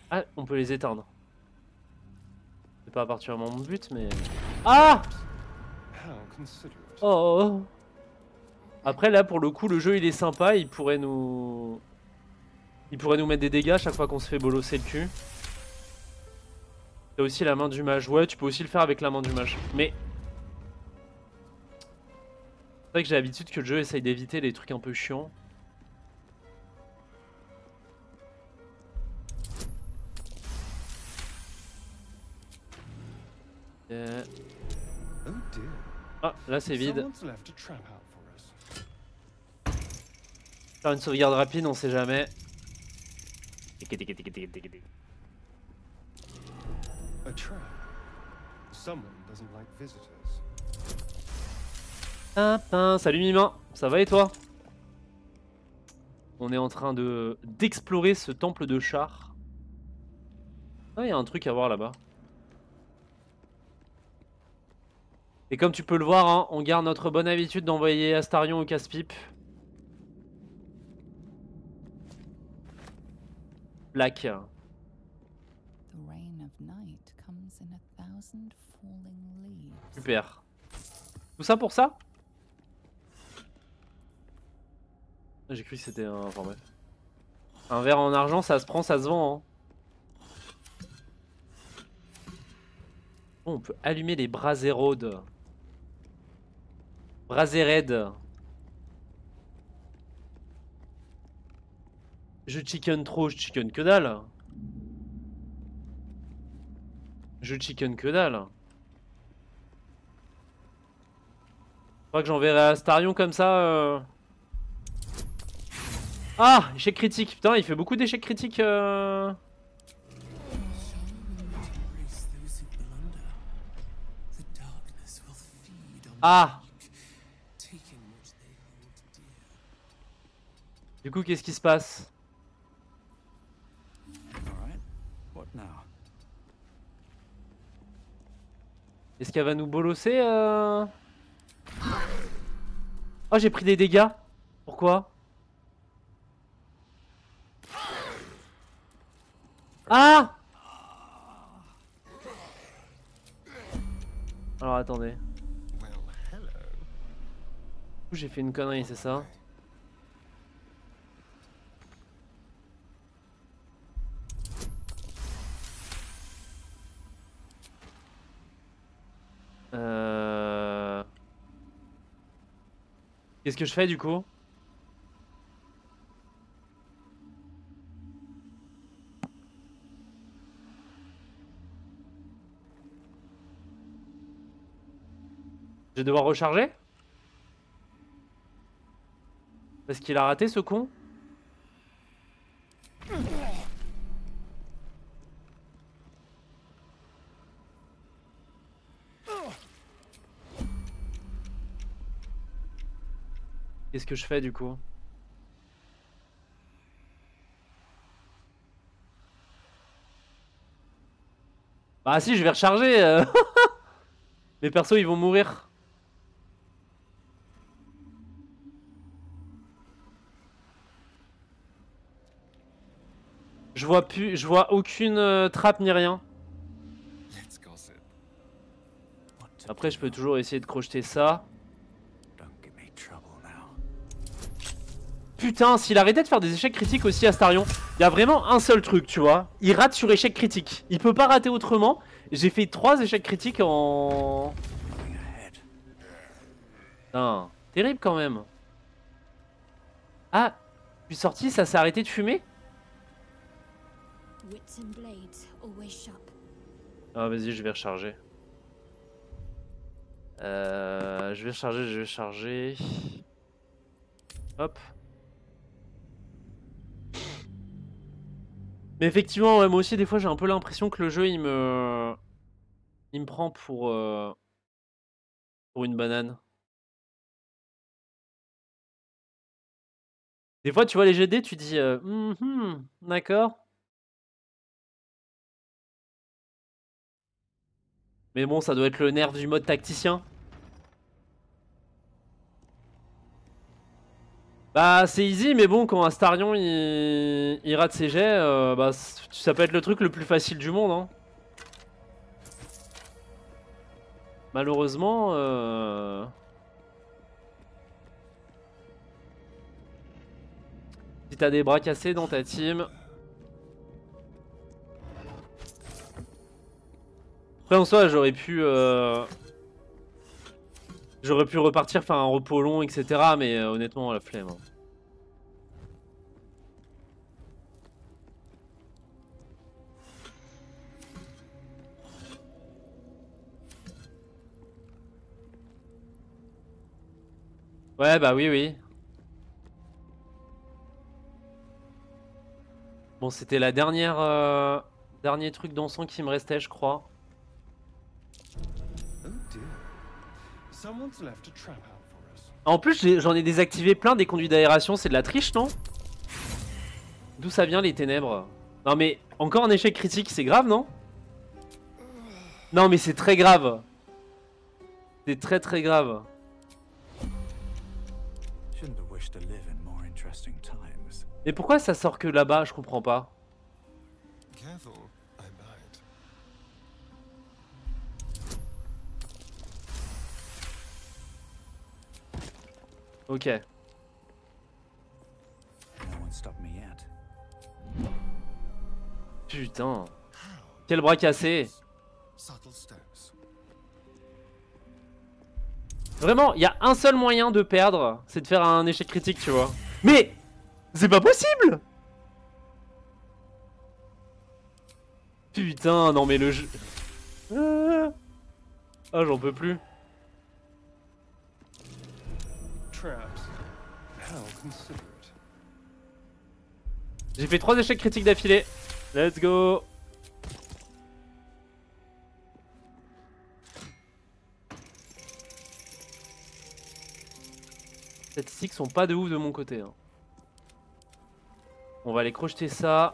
Ah, on peut les éteindre. C'est pas particulièrement mon but, mais... Ah! Oh! Après, là, pour le coup, le jeu, il est sympa. Il pourrait nous mettre des dégâts chaque fois qu'on se fait bolosser le cul. T'as aussi la main du mage. Ouais, tu peux aussi le faire avec la main du mage. Mais... c'est vrai que j'ai l'habitude que le jeu essaye d'éviter les trucs un peu chiants. Ah, là c'est vide. Faire une sauvegarde rapide, on sait jamais. Salut Mimin, ça va et toi? On est en train d'explorer ce temple de char. Ah, il y a un truc à voir là-bas. Et comme tu peux le voir, hein, on garde notre bonne habitude d'envoyer Astarion au casse-pipe. Black. Super. Tout ça pour ça? J'ai cru que c'était un... Enfin bref. Un verre en argent, ça se prend, ça se vend. Hein. Bon, on peut allumer les brasérodes. Braséred. Je chicken trop, je chicken que dalle. Je chicken que dalle. Je crois que j'enverrai Astarion comme ça. Ah, échec critique. Putain, il fait beaucoup d'échecs critiques. Ah. Du coup, qu'est-ce qui se passe? Est-ce qu'elle va nous bolosser Oh, j'ai pris des dégâts. Pourquoi? Ah! Alors attendez. J'ai fait une connerie, c'est ça? Qu'est-ce que je fais du coup? Je vais devoir recharger? Parce qu'il a raté ce con. Qu'est-ce que je fais du coup? Bah si, je vais recharger. Mes persos ils vont mourir. Je vois aucune trappe ni rien. Après je peux toujours essayer de crocheter ça. Putain, s'il arrêtait de faire des échecs critiques aussi Astarion, il y a vraiment un seul truc, tu vois. Il rate sur échec critique. Il peut pas rater autrement. J'ai fait 3 échecs critiques en... Putain, terrible quand même. Ah, je suis sorti, ça s'est arrêté de fumer? Ah vas-y, je vais recharger. Je vais recharger. Hop. Mais effectivement, ouais, moi aussi des fois j'ai un peu l'impression que le jeu il me prend pour une banane. Des fois tu vois les GD, tu dis d'accord. Mais bon, ça doit être le nerf du mode tacticien. Bah c'est easy, mais bon, quand Astarion il rate ses jets, bah, ça peut être le truc le plus facile du monde, hein. Malheureusement si t'as des bras cassés dans ta team. Après en soi j'aurais pu repartir faire un repos long, etc. Mais honnêtement, la flemme. Hein. Ouais, bah oui, oui. Bon, c'était la dernière... dernier truc dansant qui me restait, je crois. En plus, j'en ai désactivé plein des conduits d'aération, c'est de la triche, non? D'où ça vient les ténèbres? Non mais, encore un échec critique, c'est grave, non? Non mais c'est très grave. C'est très très grave. Mais pourquoi ça sort que là-bas? Je comprends pas. Ok. Putain. Quel bras cassé. Vraiment, il y a un seul moyen de perdre, c'est de faire un échec critique, tu vois. Mais c'est pas possible. Putain, non mais le jeu... Ah, j'en peux plus. J'ai fait 3 échecs critiques d'affilée. Let's go. Les statistiques sont pas de ouf de mon côté. Hein. On va aller crocheter ça.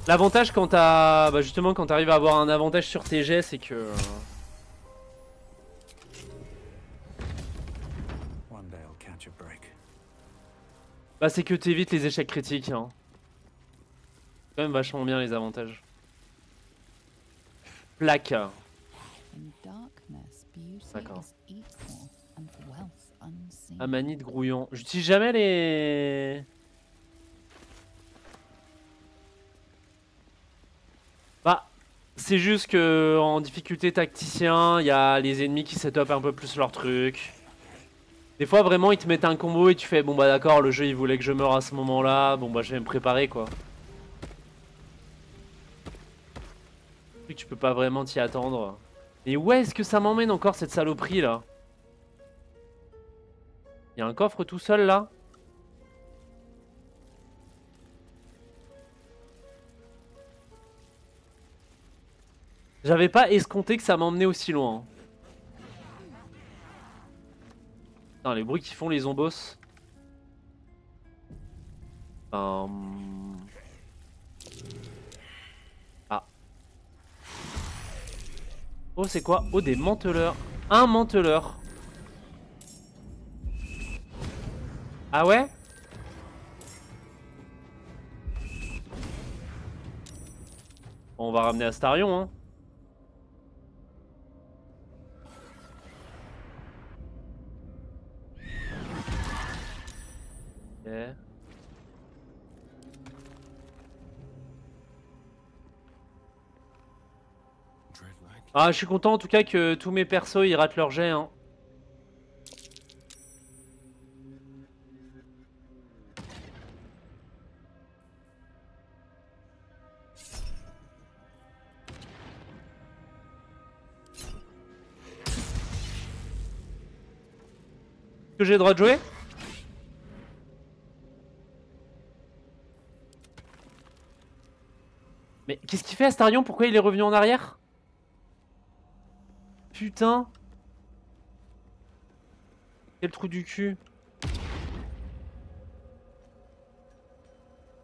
L'avantage quand t'as... Bah justement quand t'arrives à avoir un avantage sur tes jets, c'est que... Bah c'est que t'évites les échecs critiques. Hein. C'est quand même vachement bien les avantages. Plaque. D'accord. Amanite grouillon. J'utilise jamais les... Bah, c'est juste que en difficulté tacticien, il y a les ennemis qui set-up un peu plus leur truc. Des fois vraiment ils te mettent un combo et tu fais bon bah d'accord, le jeu il voulait que je meure à ce moment là, bon bah je vais me préparer quoi. Tu peux pas vraiment t'y attendre. Et où est-ce que ça m'emmène encore cette saloperie là? Il y a un coffre tout seul là? J'avais pas escompté que ça m'emmenait aussi loin. Putain, les bruits qu'ils font les zombos. Ah. Oh, c'est quoi? Oh, des manteleurs. Un manteleur. Ah ouais? Bon, on va ramener Astarion, hein. Ok. Ah, je suis content en tout cas que tous mes persos ils ratent leur jet, hein. Que j'ai le droit de jouer? Mais qu'est-ce qu'il fait Astarion? Pourquoi il est revenu en arrière? Putain. Quel trou du cul.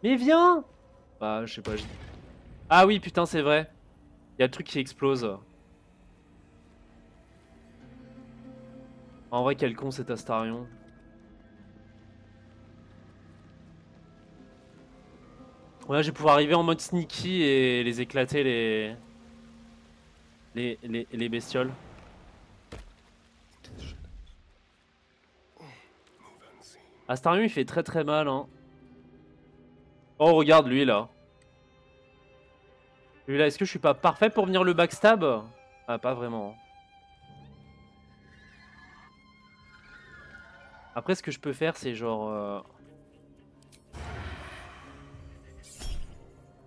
Mais viens. Bah je sais pas. Ah oui putain c'est vrai. Il y a le truc qui explose. En vrai quel con cet Astarion. Ouais, je vais pouvoir arriver en mode sneaky et les éclater les bestioles. Astarion il fait très très mal hein. Oh regarde lui là. Lui là, est-ce que je suis pas parfait pour venir le backstab? Ah pas vraiment. Après ce que je peux faire c'est genre...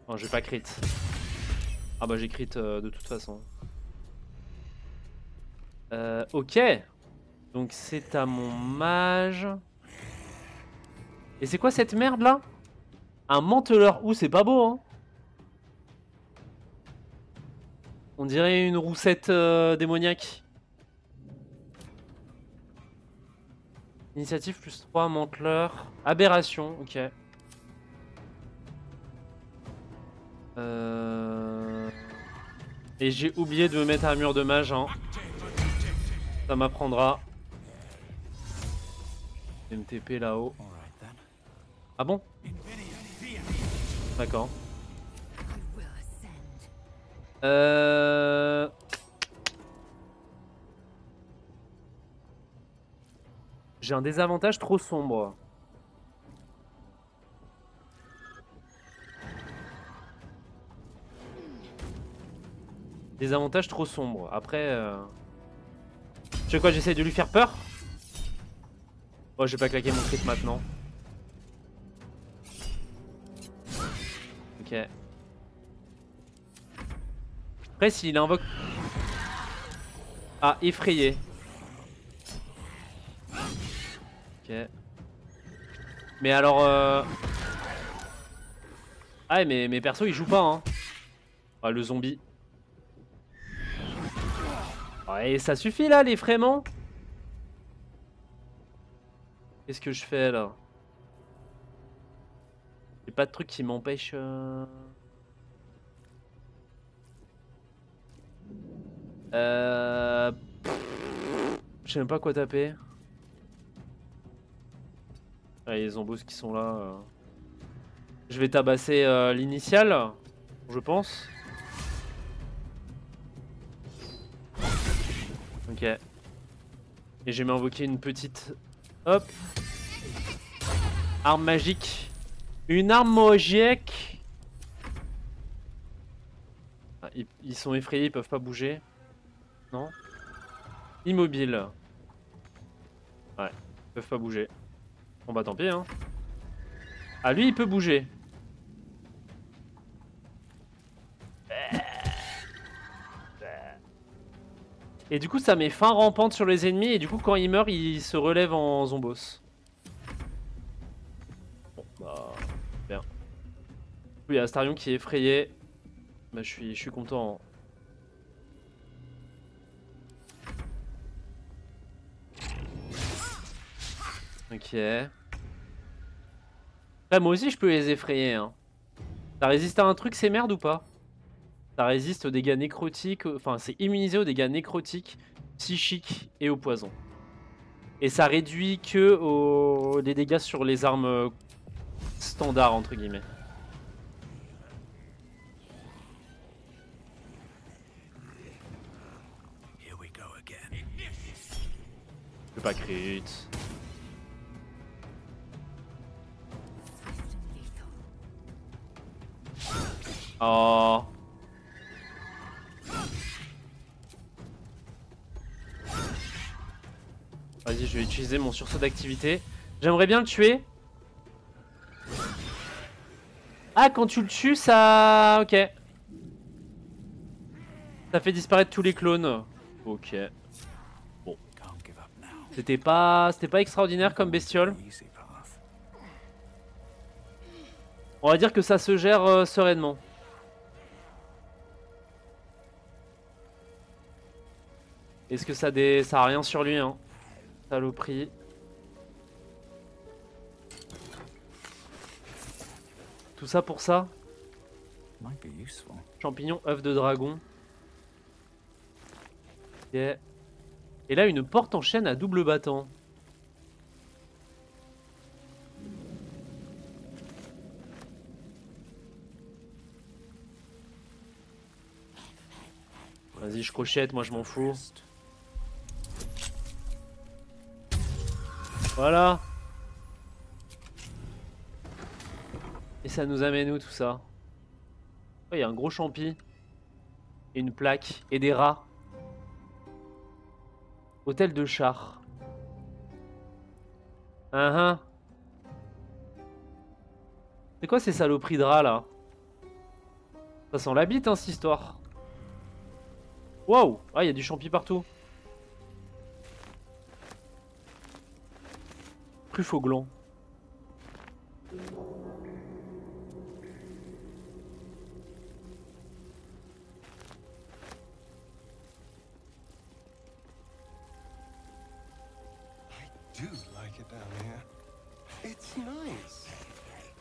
Non j'ai pas crit. Ah bah j'ai crit de toute façon. Ok. Donc c'est à mon mage. Et c'est quoi cette merde là? Un manteleur. Ouh c'est pas beau hein. On dirait une roussette démoniaque. Initiative plus 3, manteleur. Aberration, ok. Et j'ai oublié de me mettre armure de mage. Hein. Ça m'apprendra. MTP là-haut. Ah bon? D'accord. J'ai un désavantage trop sombre. Désavantage trop sombre. Après... Tu sais quoi, j'essaie de lui faire peur? Oh, je vais pas claquer mon crit maintenant. Ok. Après, s'il invoque... Ah, effrayé. Ok. Mais alors... Ah, mais mes persos, ils jouent pas, hein. Ah, le zombie. Ouais, ça suffit, là, l'effraiement. Qu'est-ce que je fais, là? J'ai pas de truc qui m'empêche... Je sais même pas quoi taper. Ah, les zombos qui sont là. Je vais tabasser l'initiale, je pense. Ok. Et je vais m'invoquer une petite... Hop. Arme magique. Une arme magique. Ah, ils sont effrayés, ils peuvent pas bouger. Non. Immobile. Ouais, ils peuvent pas bouger. Bon bah tant pis hein. Ah lui il peut bouger. Et du coup ça met fin rampante sur les ennemis et du coup quand il meurt il se relève en zombos. Bon bah bien. Il y a Astarion qui est effrayé. Bah je suis content. Ok. Après, moi aussi je peux les effrayer hein. Ça résiste à un truc ces merdes ou pas? Ça résiste aux dégâts nécrotiques, enfin c'est immunisé aux dégâts nécrotiques, psychiques et au poison. Et ça réduit que les dégâts sur les armes standards entre guillemets. Here we go again. Je peux pas crit. Oh. Vas-y, je vais utiliser mon sursaut d'activité. J'aimerais bien le tuer. Ah, quand tu le tues, ça... Ok. Ça fait disparaître tous les clones. Ok. Bon. C'était pas extraordinaire comme bestiole. On va dire que ça se gère sereinement. Est-ce que ça a rien sur lui hein? Saloperie. Tout ça pour ça? Champignon, œuf de dragon. Ok. Et là une porte en chaîne à double battant. Vas-y je crochette, moi je m'en fous. Voilà. Et ça nous amène où tout ça? Oh, il y a un gros champi. Et une plaque. Et des rats. Hôtel de char. C'est quoi ces saloperies de rats là? Ça sent la bite hein cette histoire. Waouh. Ah il y a du champi partout. Truffe au gland.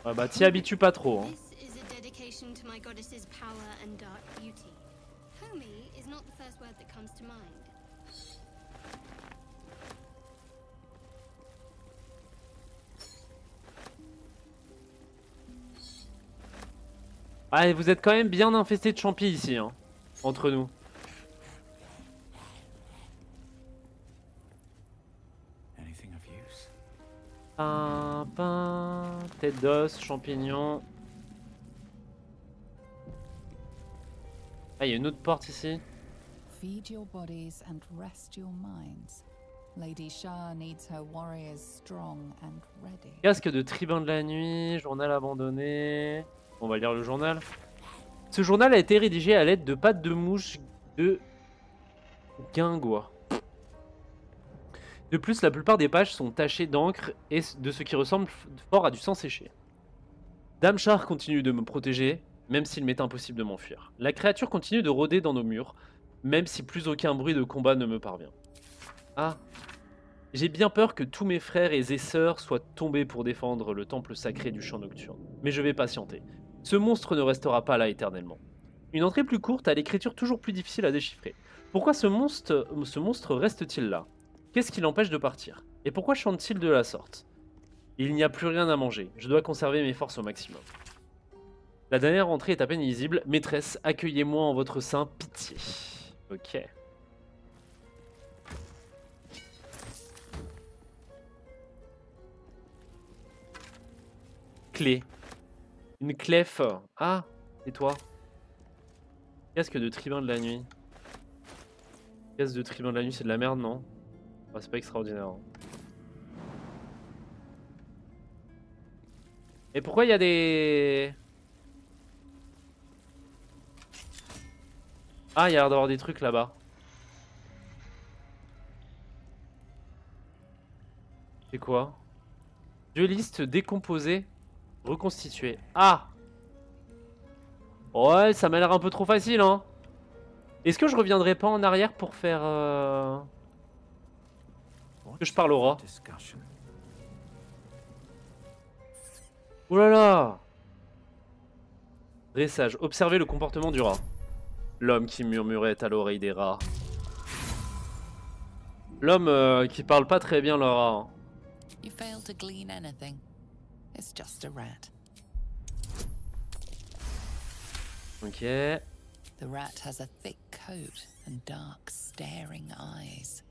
Ah bah t'y habitues pas trop hein. Ah, vous êtes quand même bien infesté de champis ici, hein, entre nous. Pain, tête d'os, champignons. Ah, il y a une autre porte ici. Feed your bodies and rest your minds. Lady Shah needs her warriors strong and ready. Casque de tribun de la nuit, journal abandonné. On va lire le journal. Ce journal a été rédigé à l'aide de pattes de mouche de guingois. De plus, la plupart des pages sont tachées d'encre et de ce qui ressemble fort à du sang séché. Dame Char continue de me protéger, même s'il m'est impossible de m'enfuir. La créature continue de rôder dans nos murs, même si plus aucun bruit de combat ne me parvient. Ah, j'ai bien peur que tous mes frères et sœurs soient tombés pour défendre le temple sacré du champ nocturne. Mais je vais patienter. Ce monstre ne restera pas là éternellement. Une entrée plus courte à l'écriture toujours plus difficile à déchiffrer. Pourquoi ce monstre reste-t-il là? Qu'est-ce qui l'empêche de partir? Et pourquoi chante-t-il de la sorte? Il n'y a plus rien à manger. Je dois conserver mes forces au maximum. La dernière entrée est à peine lisible. Maîtresse, accueillez-moi en votre sein, pitié. Ok. Clé. Une clef. Ah, c'est toi. Casque de tribun de la nuit. Casque de tribun de la nuit, c'est de la merde, non? Ah, c'est pas extraordinaire. Hein. Et pourquoi il y a des... Ah, il y a l'air d'avoir des trucs là-bas. C'est quoi? Dueliste décomposé, reconstitué. Ah! Ouais, ça m'a l'air un peu trop facile, hein. Est-ce que je reviendrai pas en arrière pour faire... que je parle au rat? Oh là là! Dressage. Observez le comportement du rat. L'homme qui murmurait à l'oreille des rats. L'homme qui parle pas très bien le rat. You fail to glean anything. It's just a rat. Ok. The rat has a thick coat and dark, staring eyes.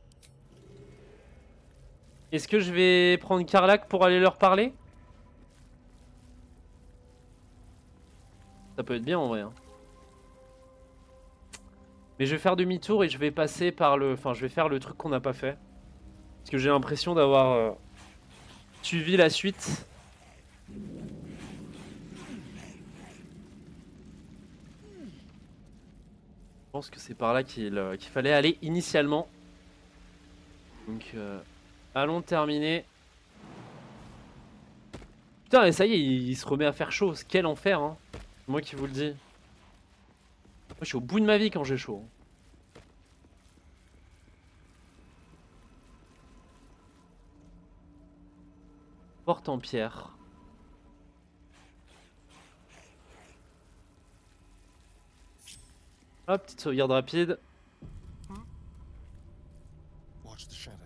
Est-ce que je vais prendre Karlach pour aller leur parler? Ça peut être bien en vrai. Hein. Mais je vais faire demi-tour et je vais passer par le... Enfin, je vais faire le truc qu'on n'a pas fait. Parce que j'ai l'impression d'avoir suivi la suite. Je pense que c'est par là qu'il fallait aller initialement. Donc, allons terminer. Putain, et ça y est, il se remet à faire chaud. Quel enfer, hein. C'est moi qui vous le dis. Moi, je suis au bout de ma vie quand j'ai chaud. Porte en pierre. Hop, petite sauvegarde rapide. Watch the shadows.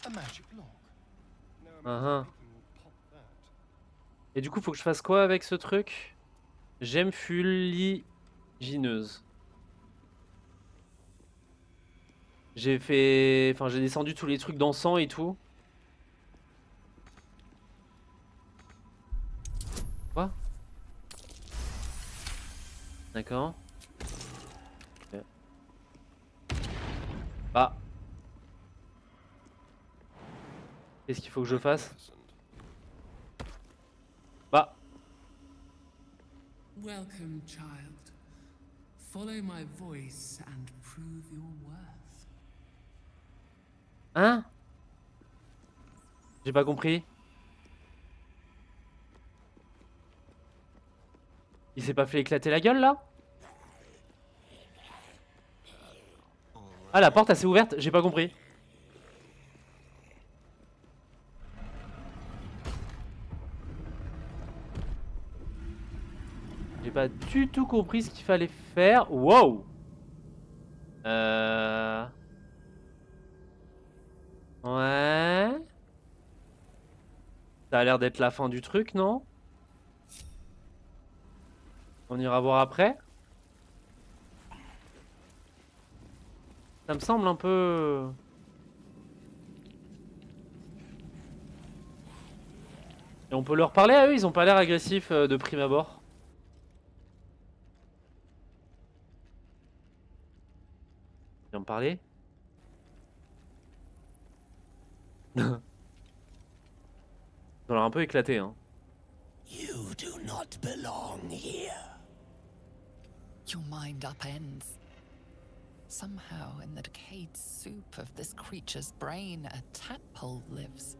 A magic lock. Et du coup, faut que je fasse quoi avec ce truc? Gemme fuligineuse. J'ai fait... Enfin, j'ai descendu tous les trucs d'encens et tout. Quoi? D'accord. Okay. Bah. Qu'est-ce qu'il faut que je fasse? Bah. Welcome, child. Follow my voice and prove your worth. Hein? J'ai pas compris. Il s'est pas fait éclater la gueule là? Ah, la porte elle s'est ouverte, j'ai pas compris. J'ai pas du tout compris ce qu'il fallait faire. Wow. Ouais. Ça a l'air d'être la fin du truc, non? On ira voir après. Ça me semble un peu... Et on peut leur parler à eux, ils ont pas l'air agressifs de prime abord. Viens me parler. Ils ont l'air un peu éclatés, hein. You do not belong here. Your mind upends. Somehow, in the decayed soup of this creature's brain, a tadpole lives.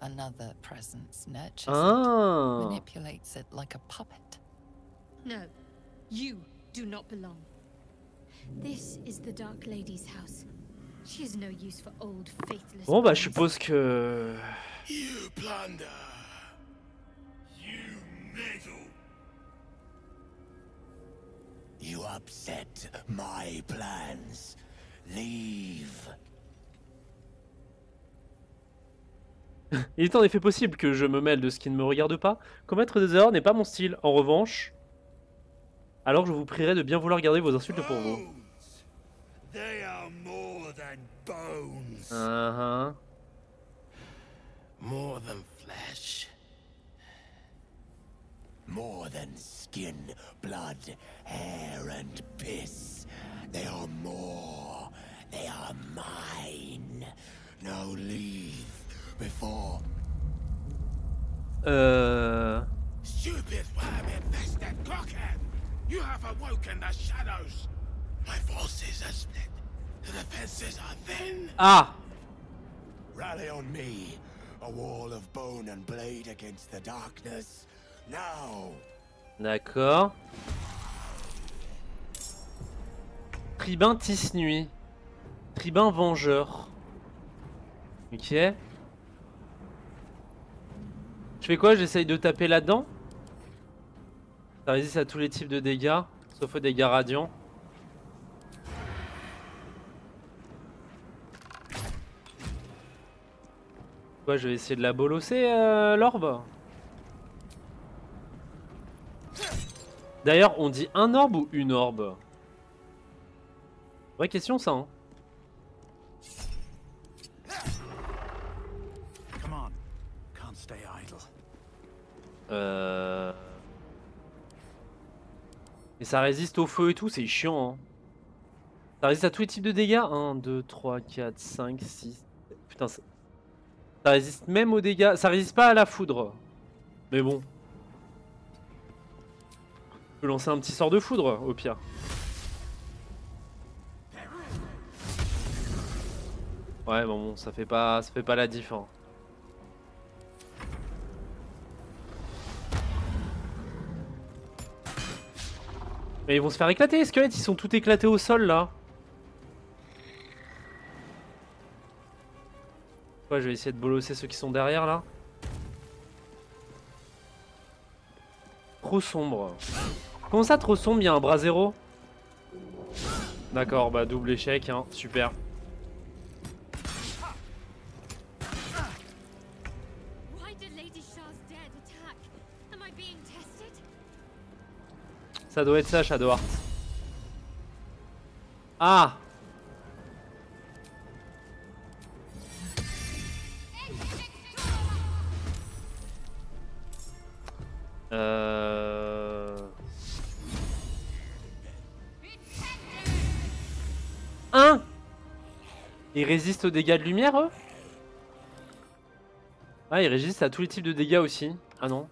Another presence nurtures it, manipulates it like a puppet. No, you do not belong. This is the Dark Lady's house. She is no use for old, faithless. Bon bah je suppose que... You plunder. You meddle. You upset my plans. Leave. Il est en effet possible que je me mêle de ce qui ne me regarde pas. Commettre des erreurs n'est pas mon style. En revanche, alors je vous prierai de bien vouloir garder vos insultes pour vous. They are more than bones. More than flesh. More than skin, blood, hair, and piss. They are more. They are mine. Now leave before. Stupid worm-infested cockhead! You have awoken the shadows! My forces are split. The defenses are thin. Ah! Rally on me. A wall of bone and blade against the darkness. Now! D'accord. Tribun tisse-nuit. Tribun vengeur. Ok. Je fais quoi? J'essaye de taper là-dedans. Ça résiste à tous les types de dégâts, sauf aux dégâts radiants. Quoi, je vais essayer de la bolosser, l'orbe. D'ailleurs, on dit un orbe ou une orbe? Vraie question ça, hein. Et ça résiste au feu et tout, c'est chiant, hein. Ça résiste à tous les types de dégâts. 1, 2, 3, 4, 5, 6... Putain, ça résiste même aux dégâts. Ça résiste pas à la foudre. Mais bon. Je peux lancer un petit sort de foudre, au pire. Ouais, bon, ça fait pas la diff, hein. Mais ils vont se faire éclater les squelettes, ils sont tout éclatés au sol là. Ouais, je vais essayer de bolosser ceux qui sont derrière là. Trop sombre. Comment ça trop sombre? Il y a un bras zéro? D'accord, bah double échec, hein, super. Ça doit être ça, Shadowheart. Ah! Un! Ils résistent aux dégâts de lumière, eux? Ah, ils résistent à tous les types de dégâts aussi. Ah non.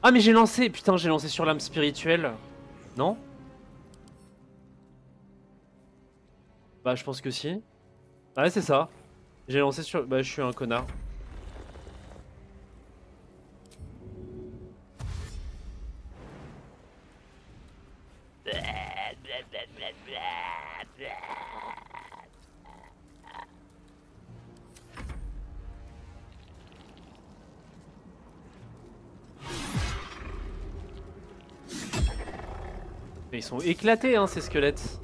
Ah mais j'ai lancé, putain j'ai lancé sur l'âme spirituelle. Non? Bah je pense que si. Ouais c'est ça. J'ai lancé sur... Bah je suis un connard. Ils sont éclatés hein ces squelettes.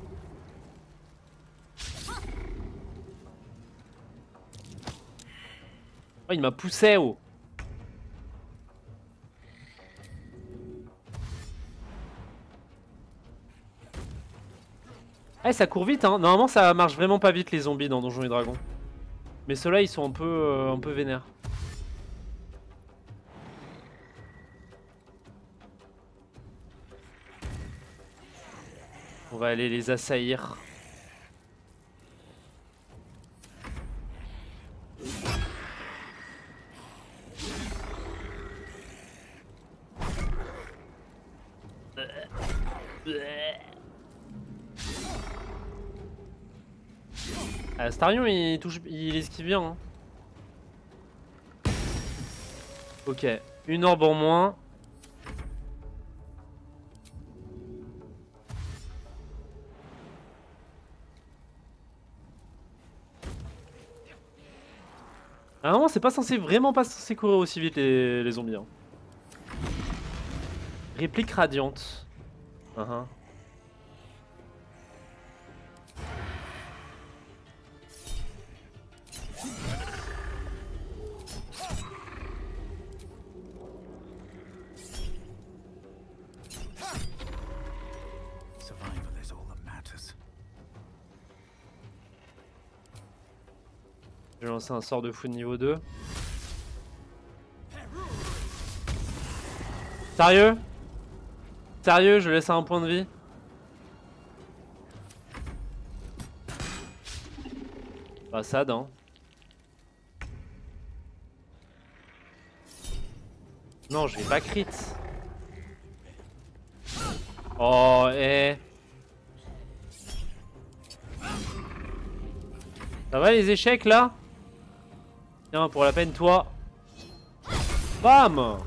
Oh il m'a poussé oh. Eh ça court vite hein. Normalement ça marche vraiment pas vite les zombies dans Donjons et Dragons. Mais ceux-là ils sont un peu vénères. On va aller les assaillir. Astarion il touche, il esquive bien. Hein. Ok, une orbe en moins. Ah non, c'est pas censé, vraiment pas censé courir aussi vite les zombies. Hein. Réplique radiante. Je vais lancer un sort de fou de niveau 2. Sérieux? Sérieux, je laisse un point de vie? Bah ça, hein. Non, je vais pas crit. Oh, eh. Ça va les échecs là? Tiens, pour la peine, toi. Bam!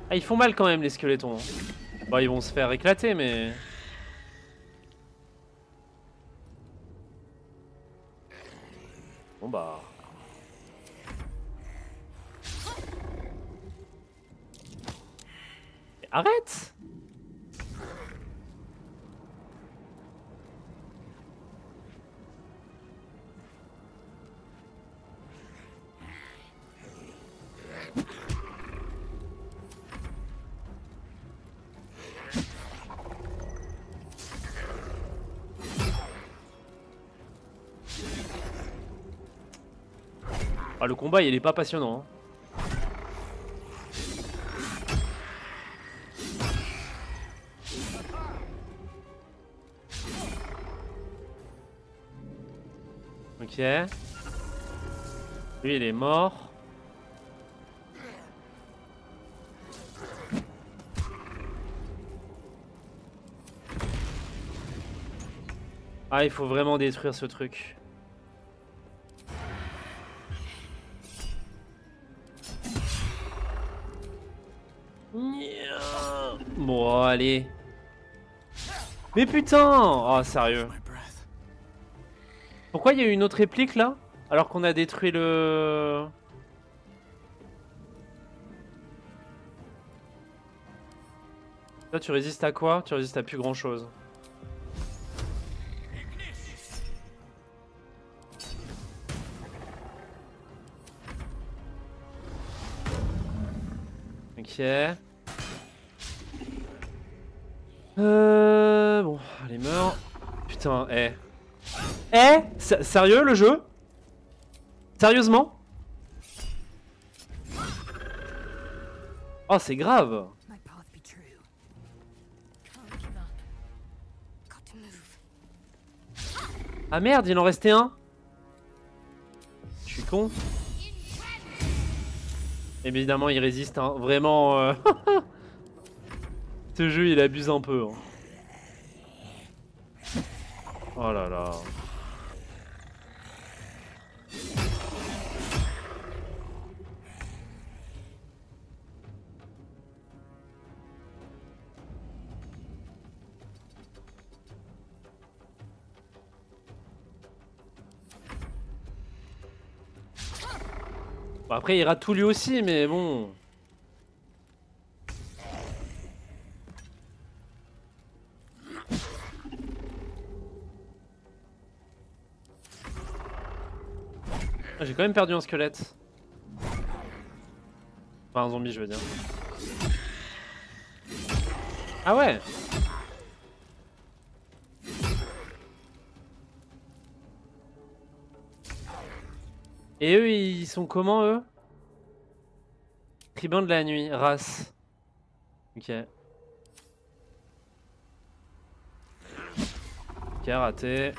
Ah, ils font mal quand même les squelettons. Bah, ils vont se faire éclater, mais... Bon bah... Mais arrête! Ah, le combat il est pas passionnant. Ok. Lui il est mort. Ah, il faut vraiment détruire ce truc. Bon, allez. Mais putain! Oh, sérieux. Pourquoi il y a eu une autre réplique là? Alors qu'on a détruit le... Toi, tu résistes à quoi? Tu résistes à plus grand chose. Ok. Bon, allez, meurs. Putain, eh. Eh? Sérieux le jeu? Sérieusement? Oh, c'est grave. Ah merde, il en restait un. Je suis con. Évidemment, il résiste, hein. Vraiment. Ce jeu, il abuse un peu. Hein. Oh là là. Bon, après, il rate tout lui aussi, mais bon. Ah, j'ai quand même perdu un squelette. Enfin, un zombie, je veux dire. Ah ouais. Et eux, ils sont comment, eux? Tribun de la nuit, race. Ok. Ok, raté.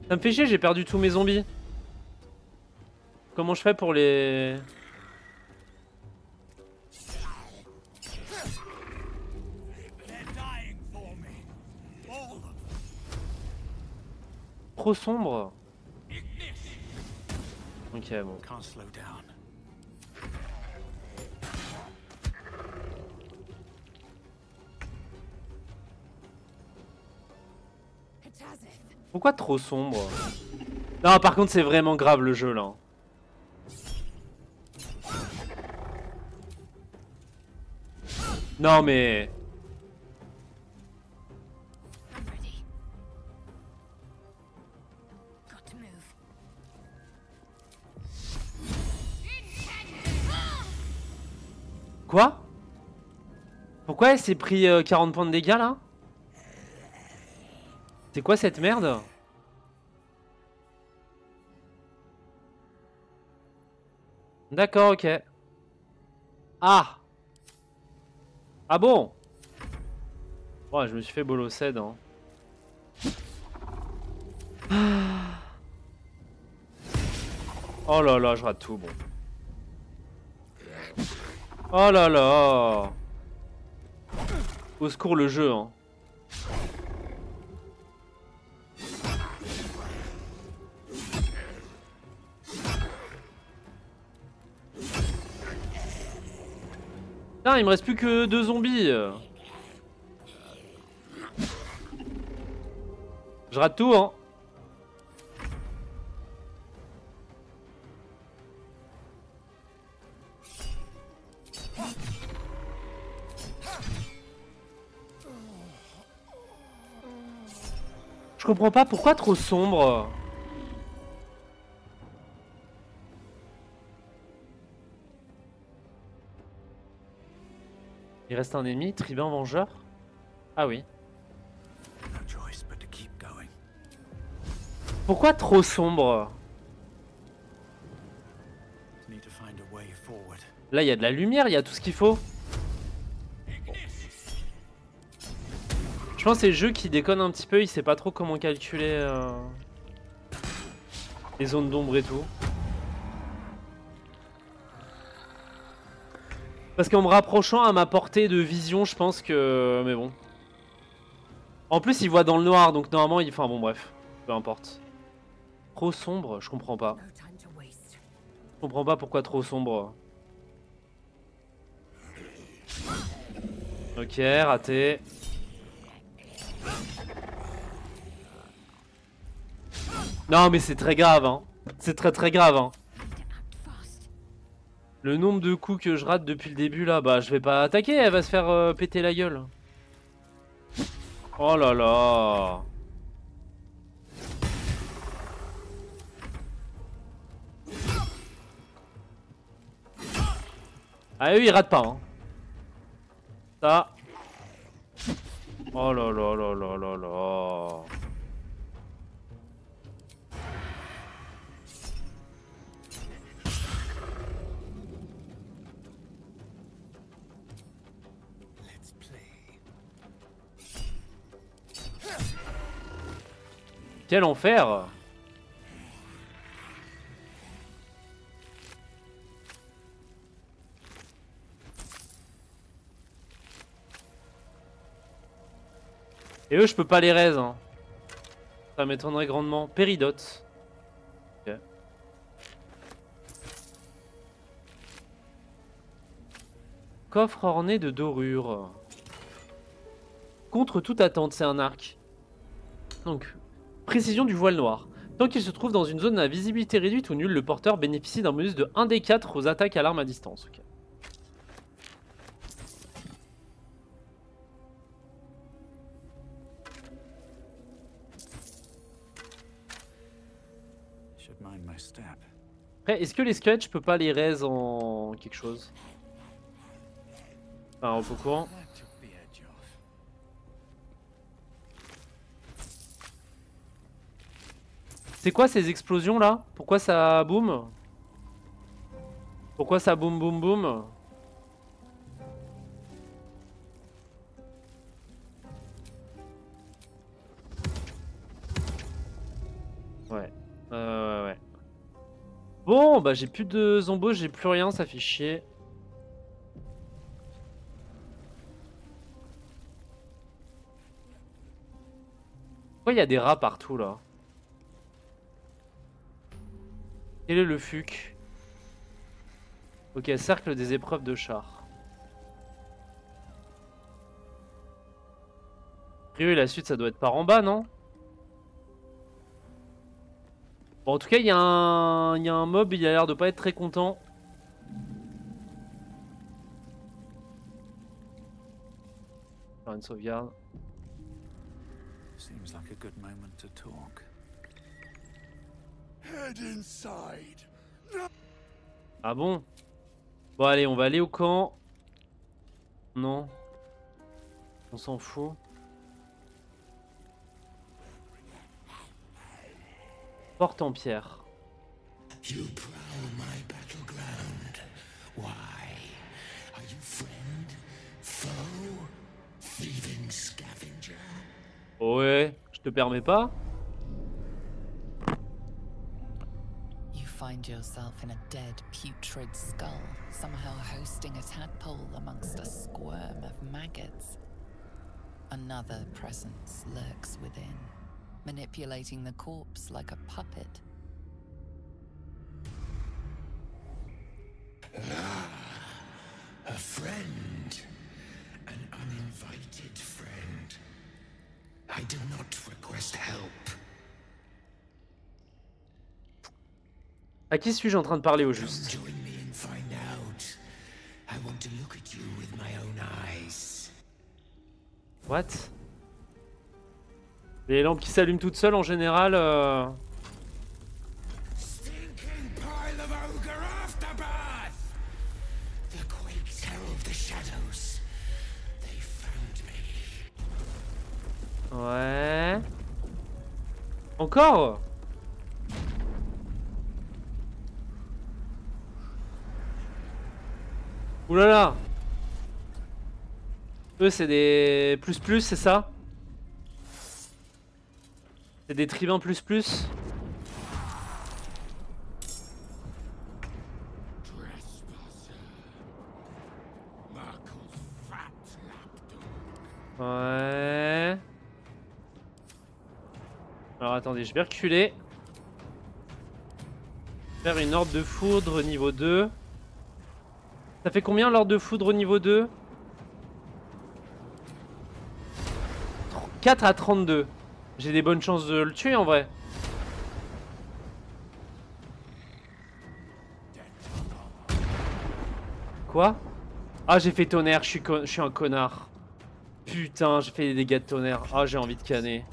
Ça me fait chier, j'ai perdu tous mes zombies. Comment je fais pour les... Trop sombre. Ok, bon. Pourquoi trop sombre? Non, par contre, c'est vraiment grave le jeu là. Non, mais... Quoi? Pourquoi elle s'est pris 40 points de dégâts là? C'est quoi cette merde? D'accord, ok. Ah. Ah bon. Ouais, je me suis fait bolosed, hein. Oh là là, je rate tout, bon. Oh là là. Au secours le jeu, hein. Putain, il me reste plus que 2 zombies. Je rate tout, hein. Je comprends pas pourquoi trop sombre. Il reste un ennemi, tribun vengeur. Ah oui. Pourquoi trop sombre? Là, il y a de la lumière, il y a tout ce qu'il faut. Je pense que c'est le jeu qui déconne un petit peu, il sait pas trop comment calculer les zones d'ombre et tout. Parce qu'en me rapprochant à ma portée de vision, je pense que... Mais bon. En plus, il voit dans le noir, donc normalement, il... Enfin bon, bref. Peu importe. Trop sombre, je comprends pas. Je comprends pas pourquoi trop sombre. Ok, raté. Non mais c'est très grave, hein. C'est très grave, hein. Le nombre de coups que je rate depuis le début là, bah je vais pas attaquer, elle va se faire péter la gueule. Oh là là. Ah eux ils ratent pas, hein. Ça. Oh là là là là là là. Quel enfer! Et eux, je peux pas les raise. Hein. Ça m'étonnerait grandement. Péridote. Ok. Coffre orné de dorures. Contre toute attente, c'est un arc. Donc, précision du voile noir. Tant qu'il se trouve dans une zone à visibilité réduite ou nulle, le porteur bénéficie d'un bonus de 1d4 aux attaques à l'arme à distance. Okay. Après, est-ce que les squelettes, je peux pas les raise en quelque chose? Enfin, en repos courant. C'est quoi ces explosions là? Pourquoi ça boum? Pourquoi ça boum boum boum? Ouais. Ouais. Bon, bah j'ai plus de zombos, j'ai plus rien, ça fait chier. Pourquoi il y a des rats partout là? Quel est le fuc? Ok, cercle des épreuves de char. Et la suite, ça doit être par en bas, non? Bon, en tout cas, il y a un mob, il a l'air de pas être très content. Faire une sauvegarde. Seems like a good moment to talk. Head inside. Ah bon? Bon, allez, on va aller au camp. Non. On s'en fout. Porte en pierre. You prowl my battleground. le permets pas. You find yourself in a dead, putrid skull, somehow hosting a tadpole amongst a squirm of maggots. Another presence lurks within, manipulating the corpse like a puppet. A friend. An uninvited friend. I do not request help. À qui suis-je en train de parler au juste? Come join me and find out. I want to look at you with my own eyes. What? Les lampes qui s'allument toutes seules en général. Stinking pile of ogre aftermath! The quakes herald the shadows. They found me. Ouais. Encore? Oulala. Eux c'est des plus c'est ça? C'est des tribuns plus. Ouais. Alors attendez, je vais reculer. Faire une horde de foudre niveau 2. Ça fait combien l'horde de foudre au niveau 2? 4 à 32. J'ai des bonnes chances de le tuer en vrai. Quoi? Ah j'ai fait tonnerre, je suis un connard. Putain, j'ai fait des dégâts de tonnerre. Ah j'ai envie de canner.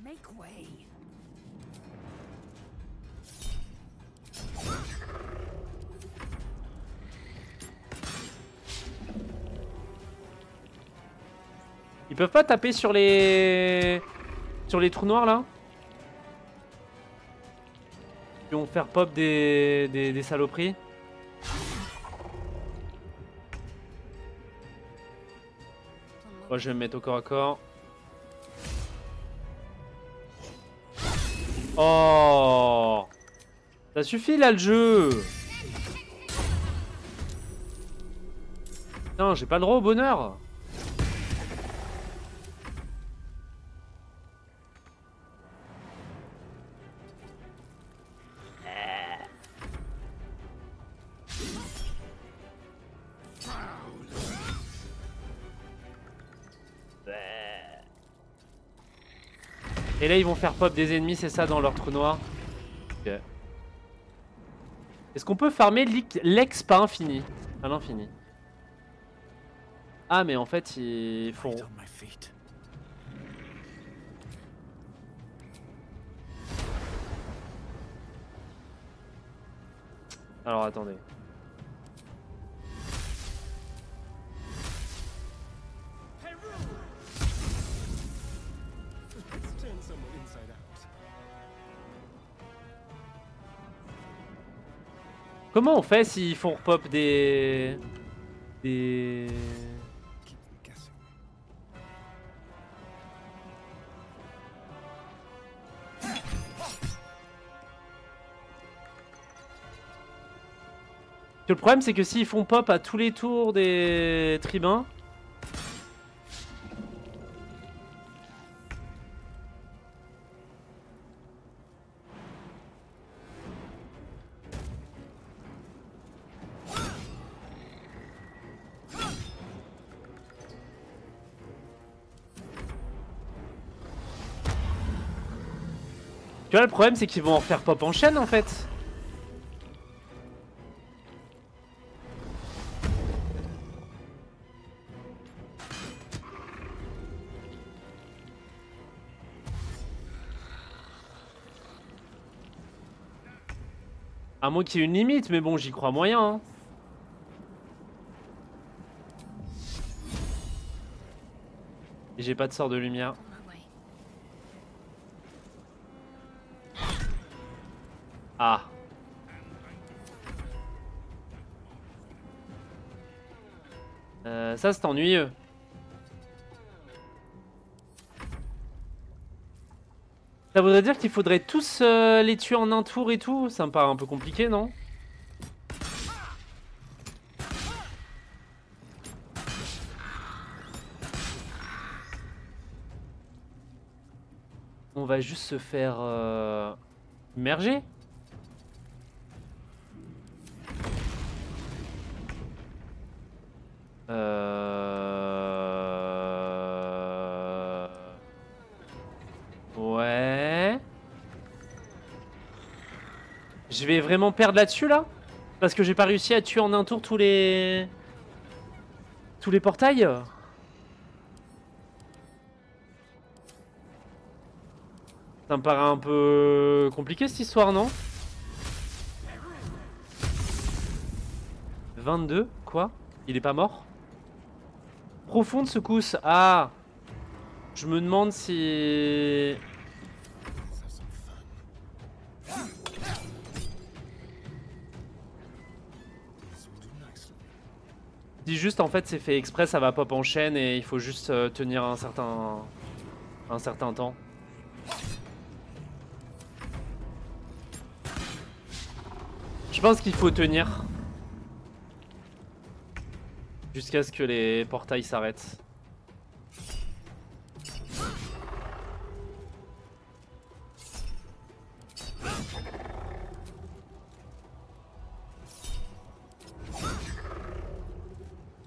Make way. Ils peuvent pas taper sur les trous noirs là? Ils vont faire pop des saloperies. Moi je vais me mettre au corps à corps. Oh, ça suffit là le jeu. Putain, j'ai pas le droit au bonheur. Et là ils vont faire pop des ennemis, c'est ça, dans leur trou noir. Ok. Est-ce qu'on peut farmer l'ex pas infini? À l'infini. Ah mais en fait ils font... Alors attendez. Comment on fait s'ils font repop des... Le problème c'est que s'ils font pop à tous les tours des tribuns... Tu vois, le problème c'est qu'ils vont en faire pop en chaîne en fait. À moins qu'il y ait une limite, mais bon, j'y crois moyen. Hein. Et j'ai pas de sort de lumière. Ah. Ça c'est ennuyeux. Ça voudrait dire qu'il faudrait tous les tuer en un tour et tout. Ça me paraît un peu compliqué, non? On va juste se faire immerger. Ouais. Je vais vraiment perdre là-dessus là? Parce que j'ai pas réussi à tuer en un tour tous les portails. Ça me paraît un peu compliqué cette histoire, non? 22? Quoi? Il est pas mort? Profonde secousse. Ah! Je me demande si... Si juste en fait c'est fait exprès, ça va pop en chaîne et il faut juste tenir un certain temps. Je pense qu'il faut tenir jusqu'à ce que les portails s'arrêtent.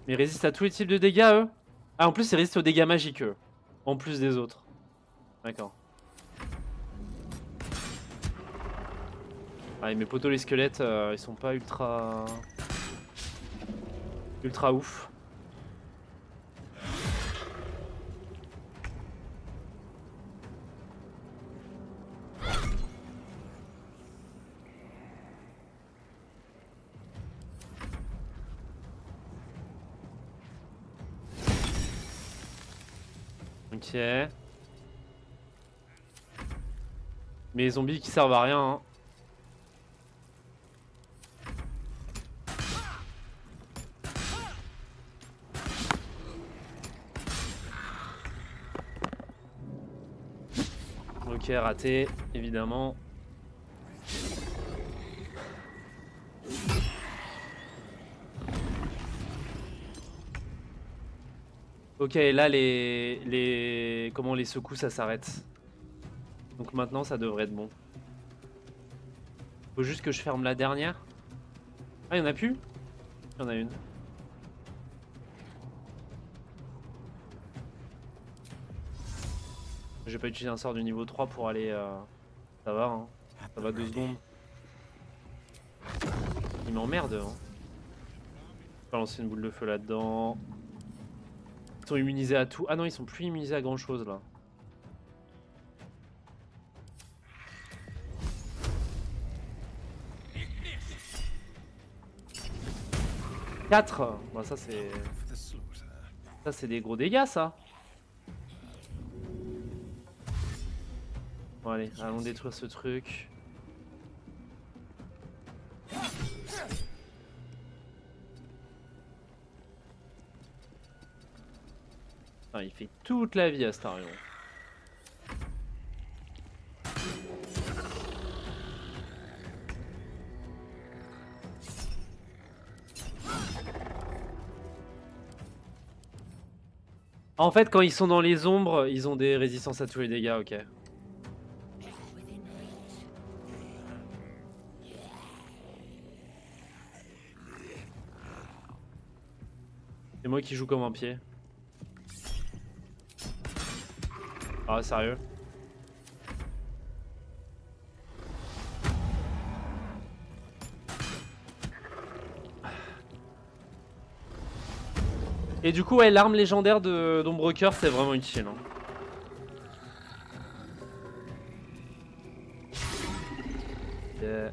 Mais ils résistent à tous les types de dégâts, eux? Ah, en plus, ils résistent aux dégâts magiques, eux. En plus des autres. D'accord. Ah, mes potos, les squelettes, ils sont pas ultra ouf. Ok. Mais les zombies qui servent à rien, hein. Ok, raté, évidemment. Ok, là les secousses ça s'arrête. Donc maintenant ça devrait être bon. Faut juste que je ferme la dernière. Ah, il y en a plus? Il y en a une. J'ai pas utilisé un sort du niveau 3 pour aller... Ça va, hein. Ça va 2 secondes. Il m'emmerde, hein. Je vais lancer une boule de feu là-dedans. Ils sont immunisés à tout. Ah non, ils sont plus immunisés à grand chose là. « 4 » Bon, ça c'est... Ça c'est des gros dégâts ça. Bon allez, allons détruire ce truc. Ah, il fait toute la vie Astarion. En fait, quand ils sont dans les ombres, ils ont des résistances à tous les dégâts, ok. C'est moi qui joue comme un pied. Ah, sérieux? Et du coup, ouais, l'arme légendaire d'Ombrecoeur, c'est vraiment utile. Hein. Yeah.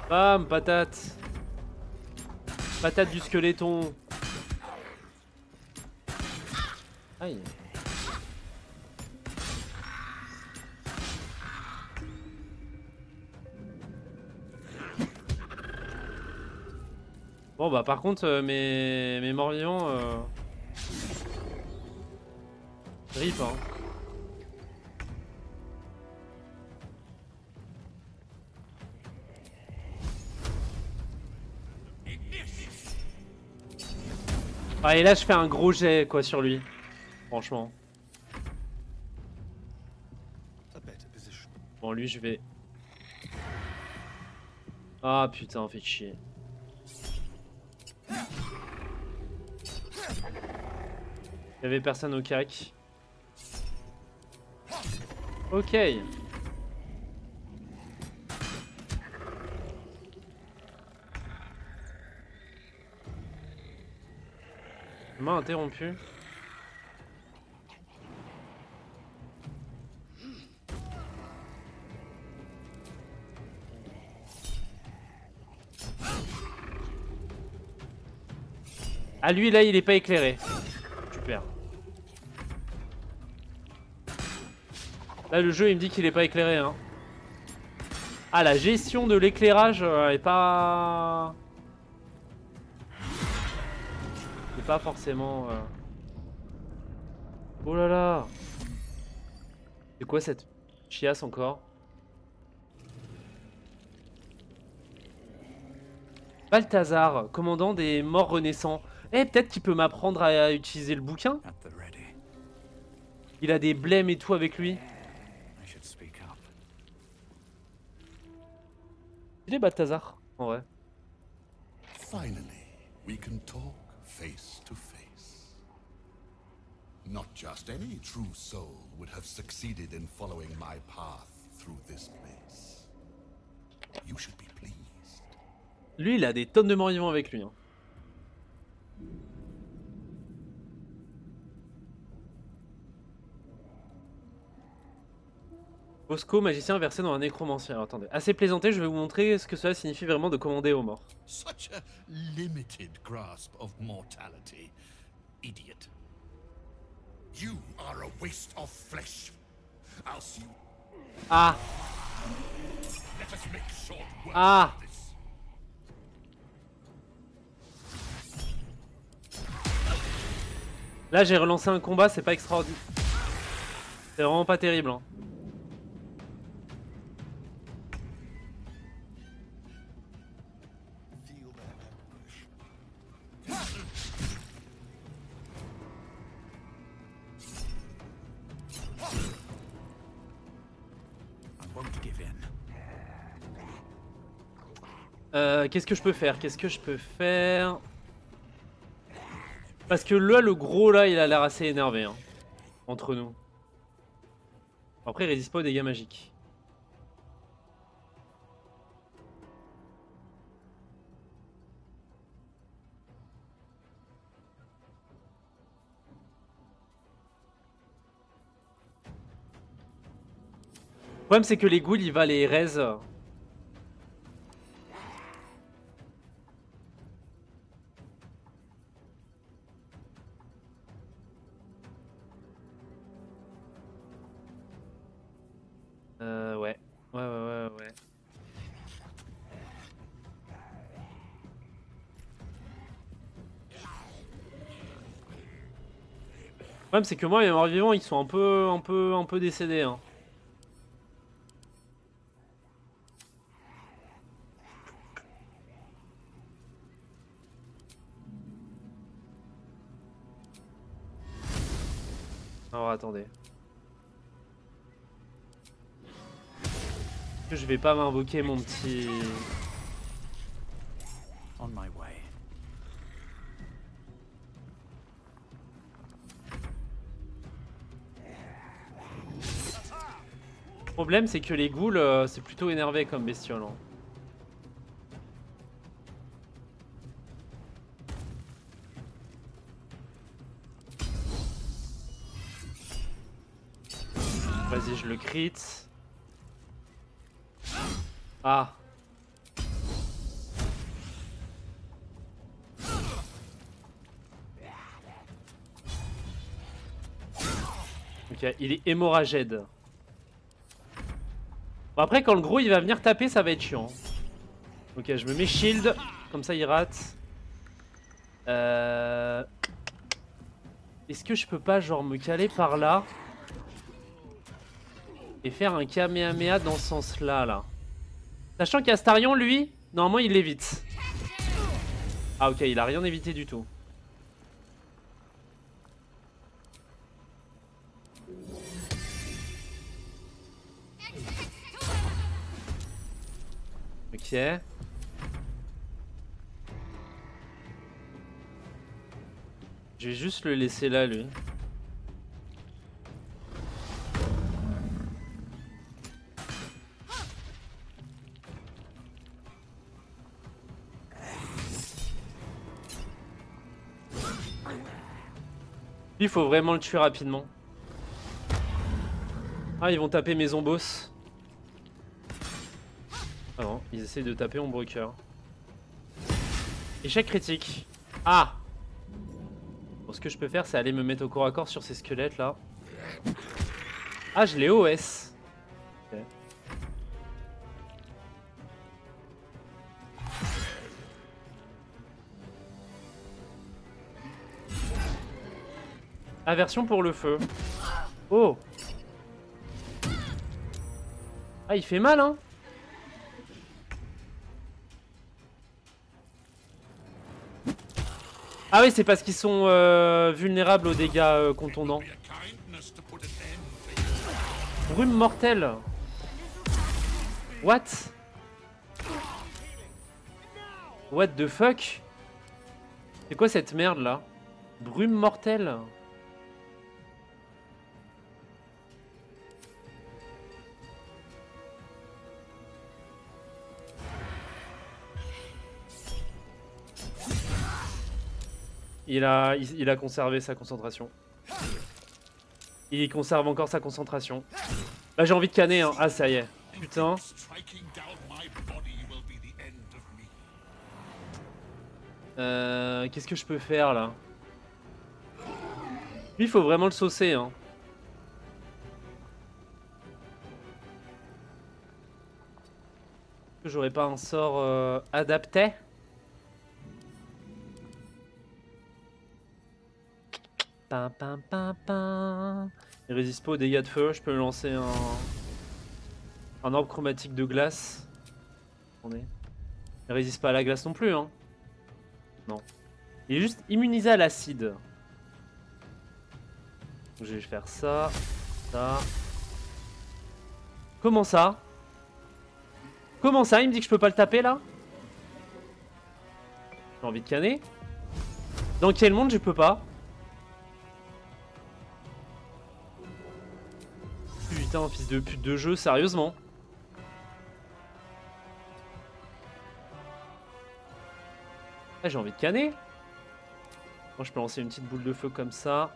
Bam, patate. Patate du squeletton. Aïe. Bon bah par contre mes morts-vivants rip hein. Ah et là je fais un gros jet quoi sur lui. Franchement. Bon lui je vais... Ah putain fait chier. Il y avait personne au cac. Ok. Main interrompue. Ah lui là il est pas éclairé. Super. Là le jeu il me dit qu'il est pas éclairé hein. Ah la gestion de l'éclairage est pas... C'est pas forcément... Oh là là. C'est quoi cette chiasse encore? Balthazar, commandant des morts renaissants. Eh, peut-être qu'il peut m'apprendre à utiliser le bouquin. Il a des blêmes et tout avec lui. Il est Balthazar, en vrai. Finally, we can talk face to face. Not just any true soul would have succeeded in following my path through this place. You should be pleased. Lui, il a des tonnes de morts vivants avec lui. Hein. Bosco, magicien versé dans un nécromancien. Alors, attendez, assez plaisanté, je vais vous montrer ce que cela signifie vraiment de commander aux morts. Such a limited grasp of mortality, idiot. You are a waste of flesh. I'll see you. Ah. Let us make short work Ah. of this. Là, j'ai relancé un combat, c'est pas extraordinaire. C'est vraiment pas terrible. Hein. Qu'est-ce que je peux faire? Qu'est-ce que je peux faire? Parce que là, le gros, là, il a l'air assez énervé. Hein, entre nous. Après, il résiste pas aux dégâts magiques. Le problème, c'est que les ghouls, il va les raise. Ouais. Ouais. Le problème, c'est que moi, mes morts vivants, ils sont un peu décédés. Hein. Alors, attendez. Je vais pas m'invoquer mon petit... On my way. Le problème c'est que les ghouls c'est plutôt énervé comme bestiole. Hein. Vas-y je le crit. Ah. Ok, il est hémorragède. Bon, après, quand le gros il va venir taper, ça va être chiant. Ok, je me mets shield. Comme ça, il rate. Est-ce que je peux pas, genre, me caler par là et faire un Kamehameha dans ce sens-là, là. Sachant qu'Astarion, lui, normalement, il l'évite. Ah, ok, il a rien évité du tout. Ok. Je vais juste le laisser là, lui. Il faut vraiment le tuer rapidement. Ah, ils vont taper mes zombos. Ah non, ils essayent de taper mon broker. Échec critique. Ah! Bon, ce que je peux faire, c'est aller me mettre au corps à corps sur ces squelettes là. Ah, je l'ai OS. Ok. Aversion pour le feu. Oh! Ah, il fait mal, hein? Ah oui, c'est parce qu'ils sont vulnérables aux dégâts contondants. Brume mortelle. What? What the fuck? C'est quoi cette merde là? Brume mortelle. Il a conservé sa concentration. Il conserve encore sa concentration. Là j'ai envie de canner hein. Ah ça y est. Putain. Qu'est-ce que je peux faire là? Lui il faut vraiment le saucer hein. Est-ce que j'aurais pas un sort adapté? Pam, pam, pam, pam. Il résiste pas aux dégâts de feu. Je peux lancer un orbe chromatique de glace. Attendez. Il résiste pas à la glace non plus hein. Non. Il est juste immunisé à l'acide. Je vais faire ça. Ça. Comment ça? Comment ça? Il me dit que je peux pas le taper là? J'ai envie de canner. Dans quel monde je peux pas? Putain, fils de pute de jeu, sérieusement. Ah, j'ai envie de canner. Moi, je peux lancer une petite boule de feu comme ça.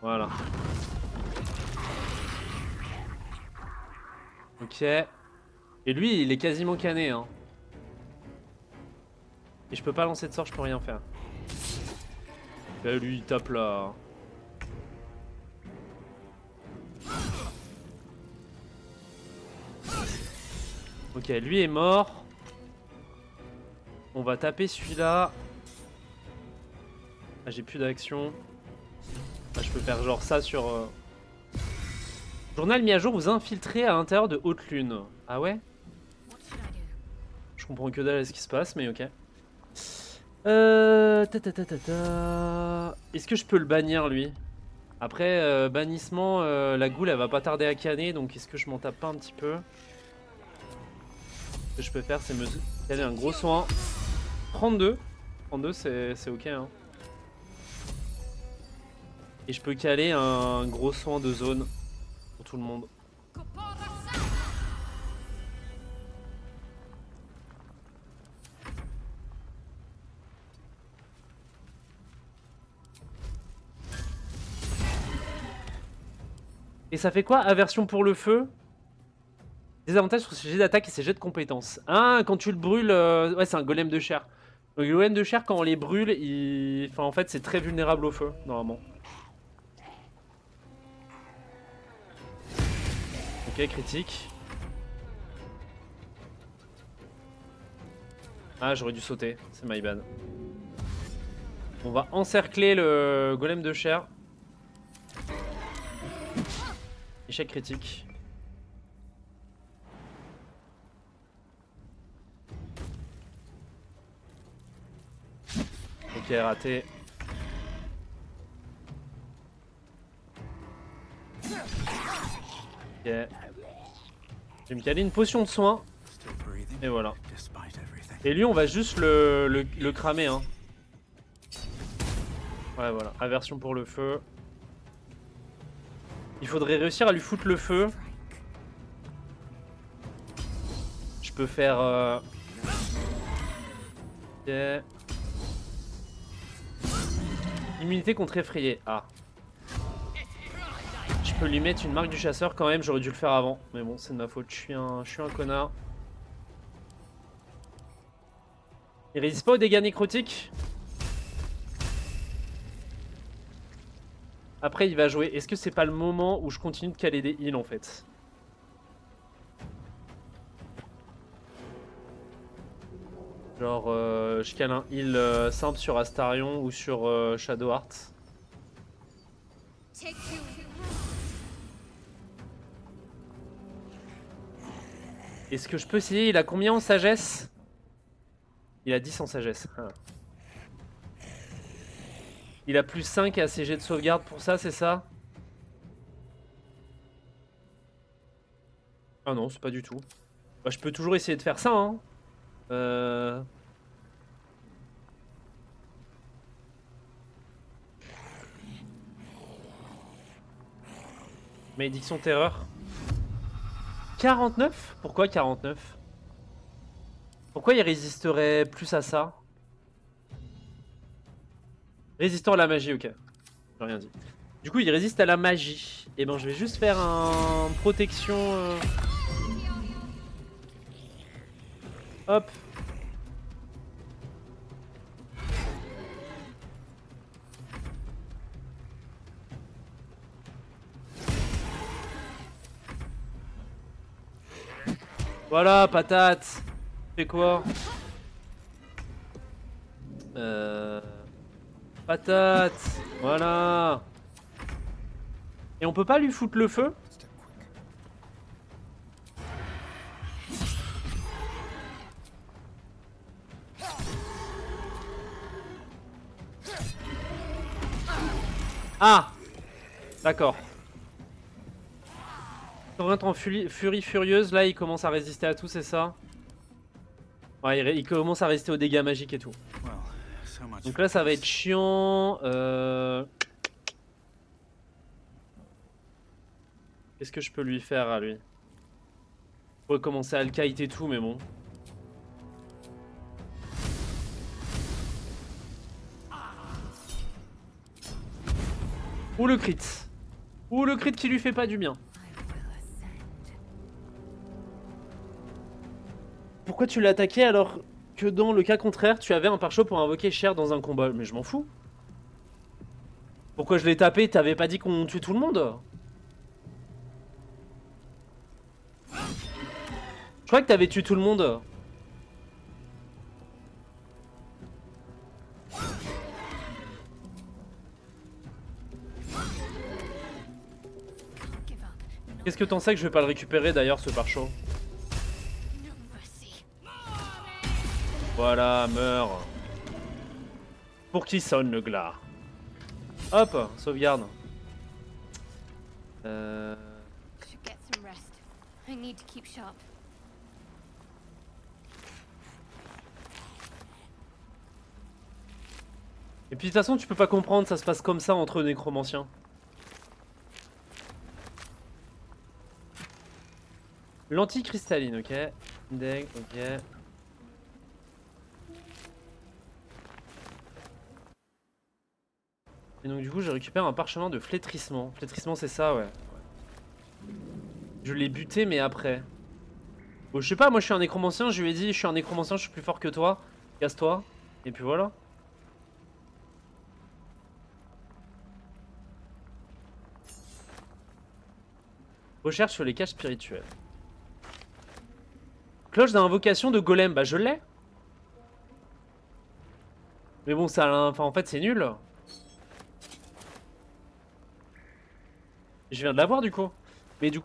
Voilà. Ok. Et lui, il est quasiment canné, hein. Et je peux pas lancer de sort, je peux rien faire. Là, lui, il tape là. Ok, lui est mort. On va taper celui-là. Ah, j'ai plus d'action. Ah, je peux faire genre ça sur... Journal mis à jour, vous infiltrez à l'intérieur de Haute Lune. Ah ouais? Je comprends que dalle à ce qui se passe, mais ok. Est-ce que je peux le bannir lui? Après bannissement, la goule elle va pas tarder à canner, donc est-ce que je m'en tape pas un petit peu? Ce que je peux faire c'est me caler un gros soin. 32 c'est ok hein. Et je peux caler un gros soin de zone pour tout le monde. Et ça fait quoi? Aversion pour le feu. Désavantage sur ses jets d'attaque et ses jets de compétences. Ah, quand tu le brûles... Ouais, c'est un golem de chair. Donc les golem de chair, quand on les brûle, enfin, en fait c'est très vulnérable au feu, normalement. Ok, critique. Ah, j'aurais dû sauter, c'est my bad. On va encercler le golem de chair. Échec critique. Ok, raté. Ok. Je vais me caler une potion de soin. Et voilà. Et lui, on va juste le cramer. Hein. Ouais, voilà. Aversion pour le feu. Il faudrait réussir à lui foutre le feu. Je peux faire... Ok. Immunité contre effrayé. Ah. Je peux lui mettre une marque du chasseur quand même. J'aurais dû le faire avant. Mais bon, c'est de ma faute. Je suis un connard. Il résiste pas aux dégâts nécrotiques. Après il va jouer. Est-ce que c'est pas le moment où je continue de caler des heals en fait? Genre je cale un heal simple sur Astarion ou sur Shadowheart. Est-ce que je peux essayer? Il a combien en sagesse? Il a 10 en sagesse. Ah. Il a plus 5 à ses jets de sauvegarde pour ça, c'est ça? Ah non, c'est pas du tout. Bah, je peux toujours essayer de faire ça, hein. Malédiction terreur. 49? Pourquoi 49? Pourquoi il résisterait plus à ça? Résistant à la magie, ok. J'ai rien dit. Du coup, il résiste à la magie. Et ben, je vais juste faire un protection. Hop. Voilà, patate. Fais quoi? Patate. Voilà. Et on peut pas lui foutre le feu? Ah! D'accord. Torrent en furie furieuse, là il commence à résister à tout, c'est ça? Ouais, il commence à résister aux dégâts magiques et tout. Donc là ça va être chiant. Qu'est-ce que je peux lui faire à lui? Je pourrais commencer à le kite et tout, mais bon. Ou le crit. Ou le crit qui lui fait pas du bien. Pourquoi tu l'as attaqué alors que dans le cas contraire, tu avais un pare-choc pour invoquer Cher dans un combat? Mais je m'en fous. Pourquoi je l'ai tapé? T'avais pas dit qu'on tuait tout le monde? Je crois que t'avais tué tout le monde. Qu'est-ce que t'en sais que je vais pas le récupérer d'ailleurs, ce pare-choc? Voilà, meurs. Pour qui sonne le glas? Hop, sauvegarde. Et puis de toute façon, tu peux pas comprendre, ça se passe comme ça entre nécromanciens. L'anticristalline, ok. Deg, ok. Et donc du coup, je récupère un parchemin de flétrissement. Flétrissement, c'est ça, ouais. Je l'ai buté, mais après. Bon, je sais pas, moi je suis un nécromancien, je lui ai dit, je suis un nécromancien, je suis plus fort que toi. Casse-toi. Et puis voilà. Recherche sur les caches spirituelles. Cloche d'invocation de golem, bah je l'ai. Mais bon, ça, enfin, en fait, c'est nul. Je viens de l'avoir du coup. Mais du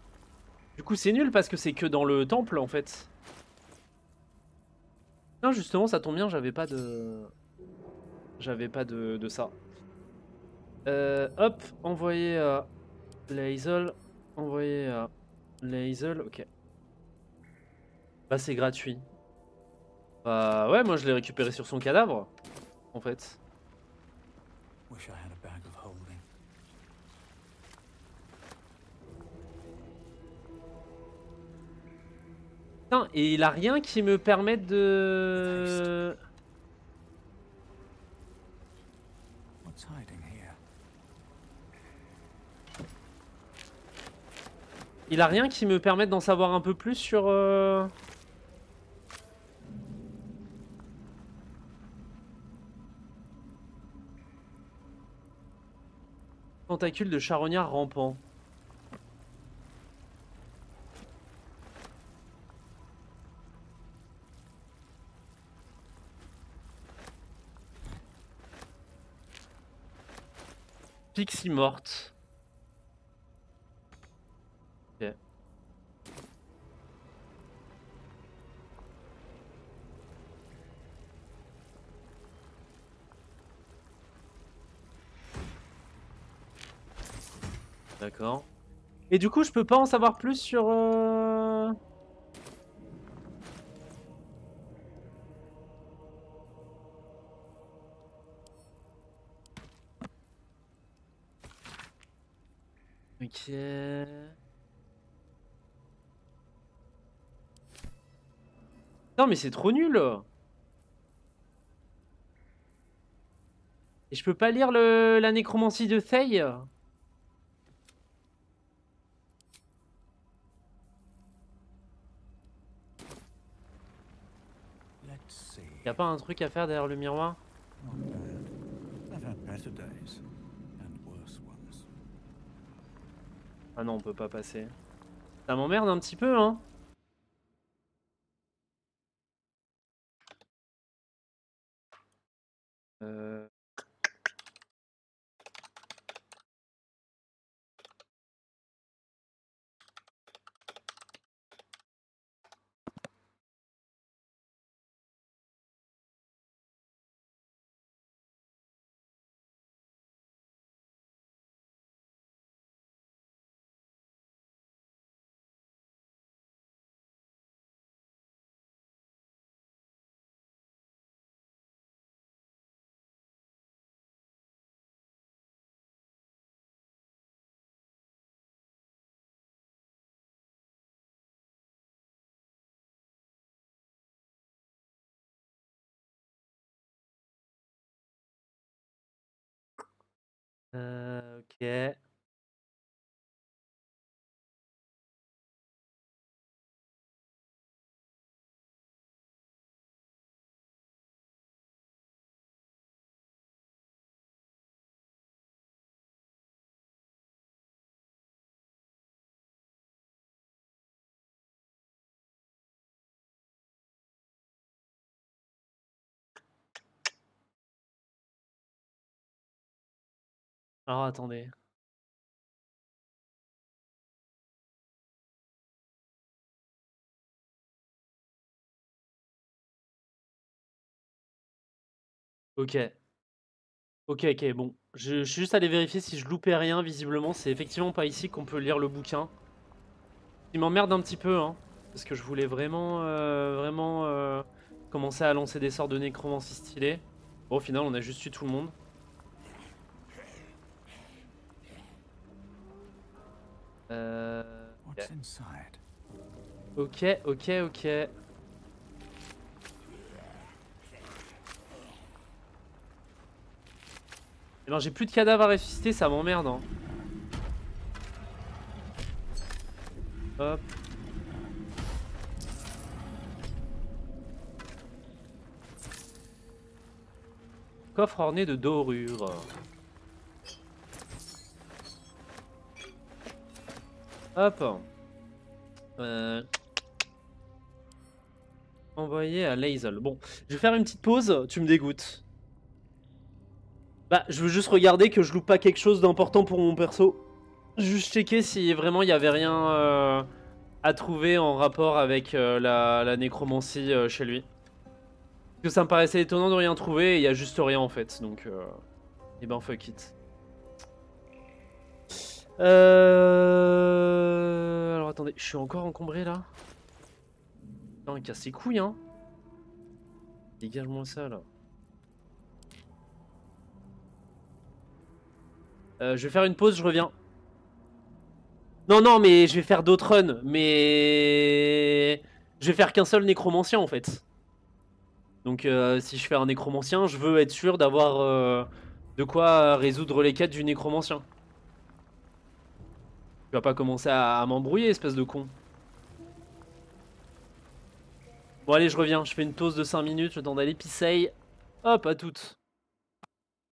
coup, c'est nul parce que c'est que dans le temple en fait. Non, justement, ça tombe bien, j'avais pas de. J'avais pas de ça. Hop, envoyer à Lae'zel. Envoyer à Lae'zel, ok. Bah, c'est gratuit. Bah, ouais, moi je l'ai récupéré sur son cadavre. En fait. Wish I had a bag of holding. Putain, et il a rien qui me permette de. What's hiding here? Il a rien qui me permette d'en savoir un peu plus sur. Tentacule de charognard rampant. Pixie morte. Ok. D'accord. Et du coup, je peux pas en savoir plus sur... Ok. Non mais c'est trop nul. Et je peux pas lire la nécromancie de Thay. Y'a pas un truc à faire derrière le miroir? Ah non, on peut pas passer. Ça m'emmerde un petit peu, hein. Ok. Alors attendez. Ok. Ok, bon. Je suis juste allé vérifier si je loupais rien. Visiblement, c'est effectivement pas ici qu'on peut lire le bouquin. Il m'emmerde un petit peu, hein. Parce que je voulais vraiment, commencer à lancer des sorts de nécromancie stylés. Bon, au final, on a juste eu tout le monde. Ok. Ok. Alors j'ai plus de cadavres à ressusciter, ça m'emmerde, hein. Hop. Coffre orné de dorures. Hop. Envoyé à Lae'zel. Bon, je vais faire une petite pause, tu me dégoûtes. Bah, je veux juste regarder que je loupe pas quelque chose d'important pour mon perso. Juste checker si vraiment il y avait rien à trouver en rapport avec la nécromancie chez lui. Parce que ça me paraissait étonnant de rien trouver et il y a juste rien en fait, donc et ben fuck it. Alors attendez, je suis encore encombré là. Non, il casse ses couilles hein. Dégage-moi ça là. Je vais faire une pause, je reviens. Non, non, mais je vais faire d'autres runs, mais je vais faire qu'un seul nécromancien en fait. Donc si je fais un nécromancien, je veux être sûr d'avoir de quoi résoudre les quêtes du nécromancien. Tu vas pas commencer à m'embrouiller, espèce de con. Bon allez, je reviens, je fais une pause de 5 minutes, le temps d'aller pisser. Hop, à toutes.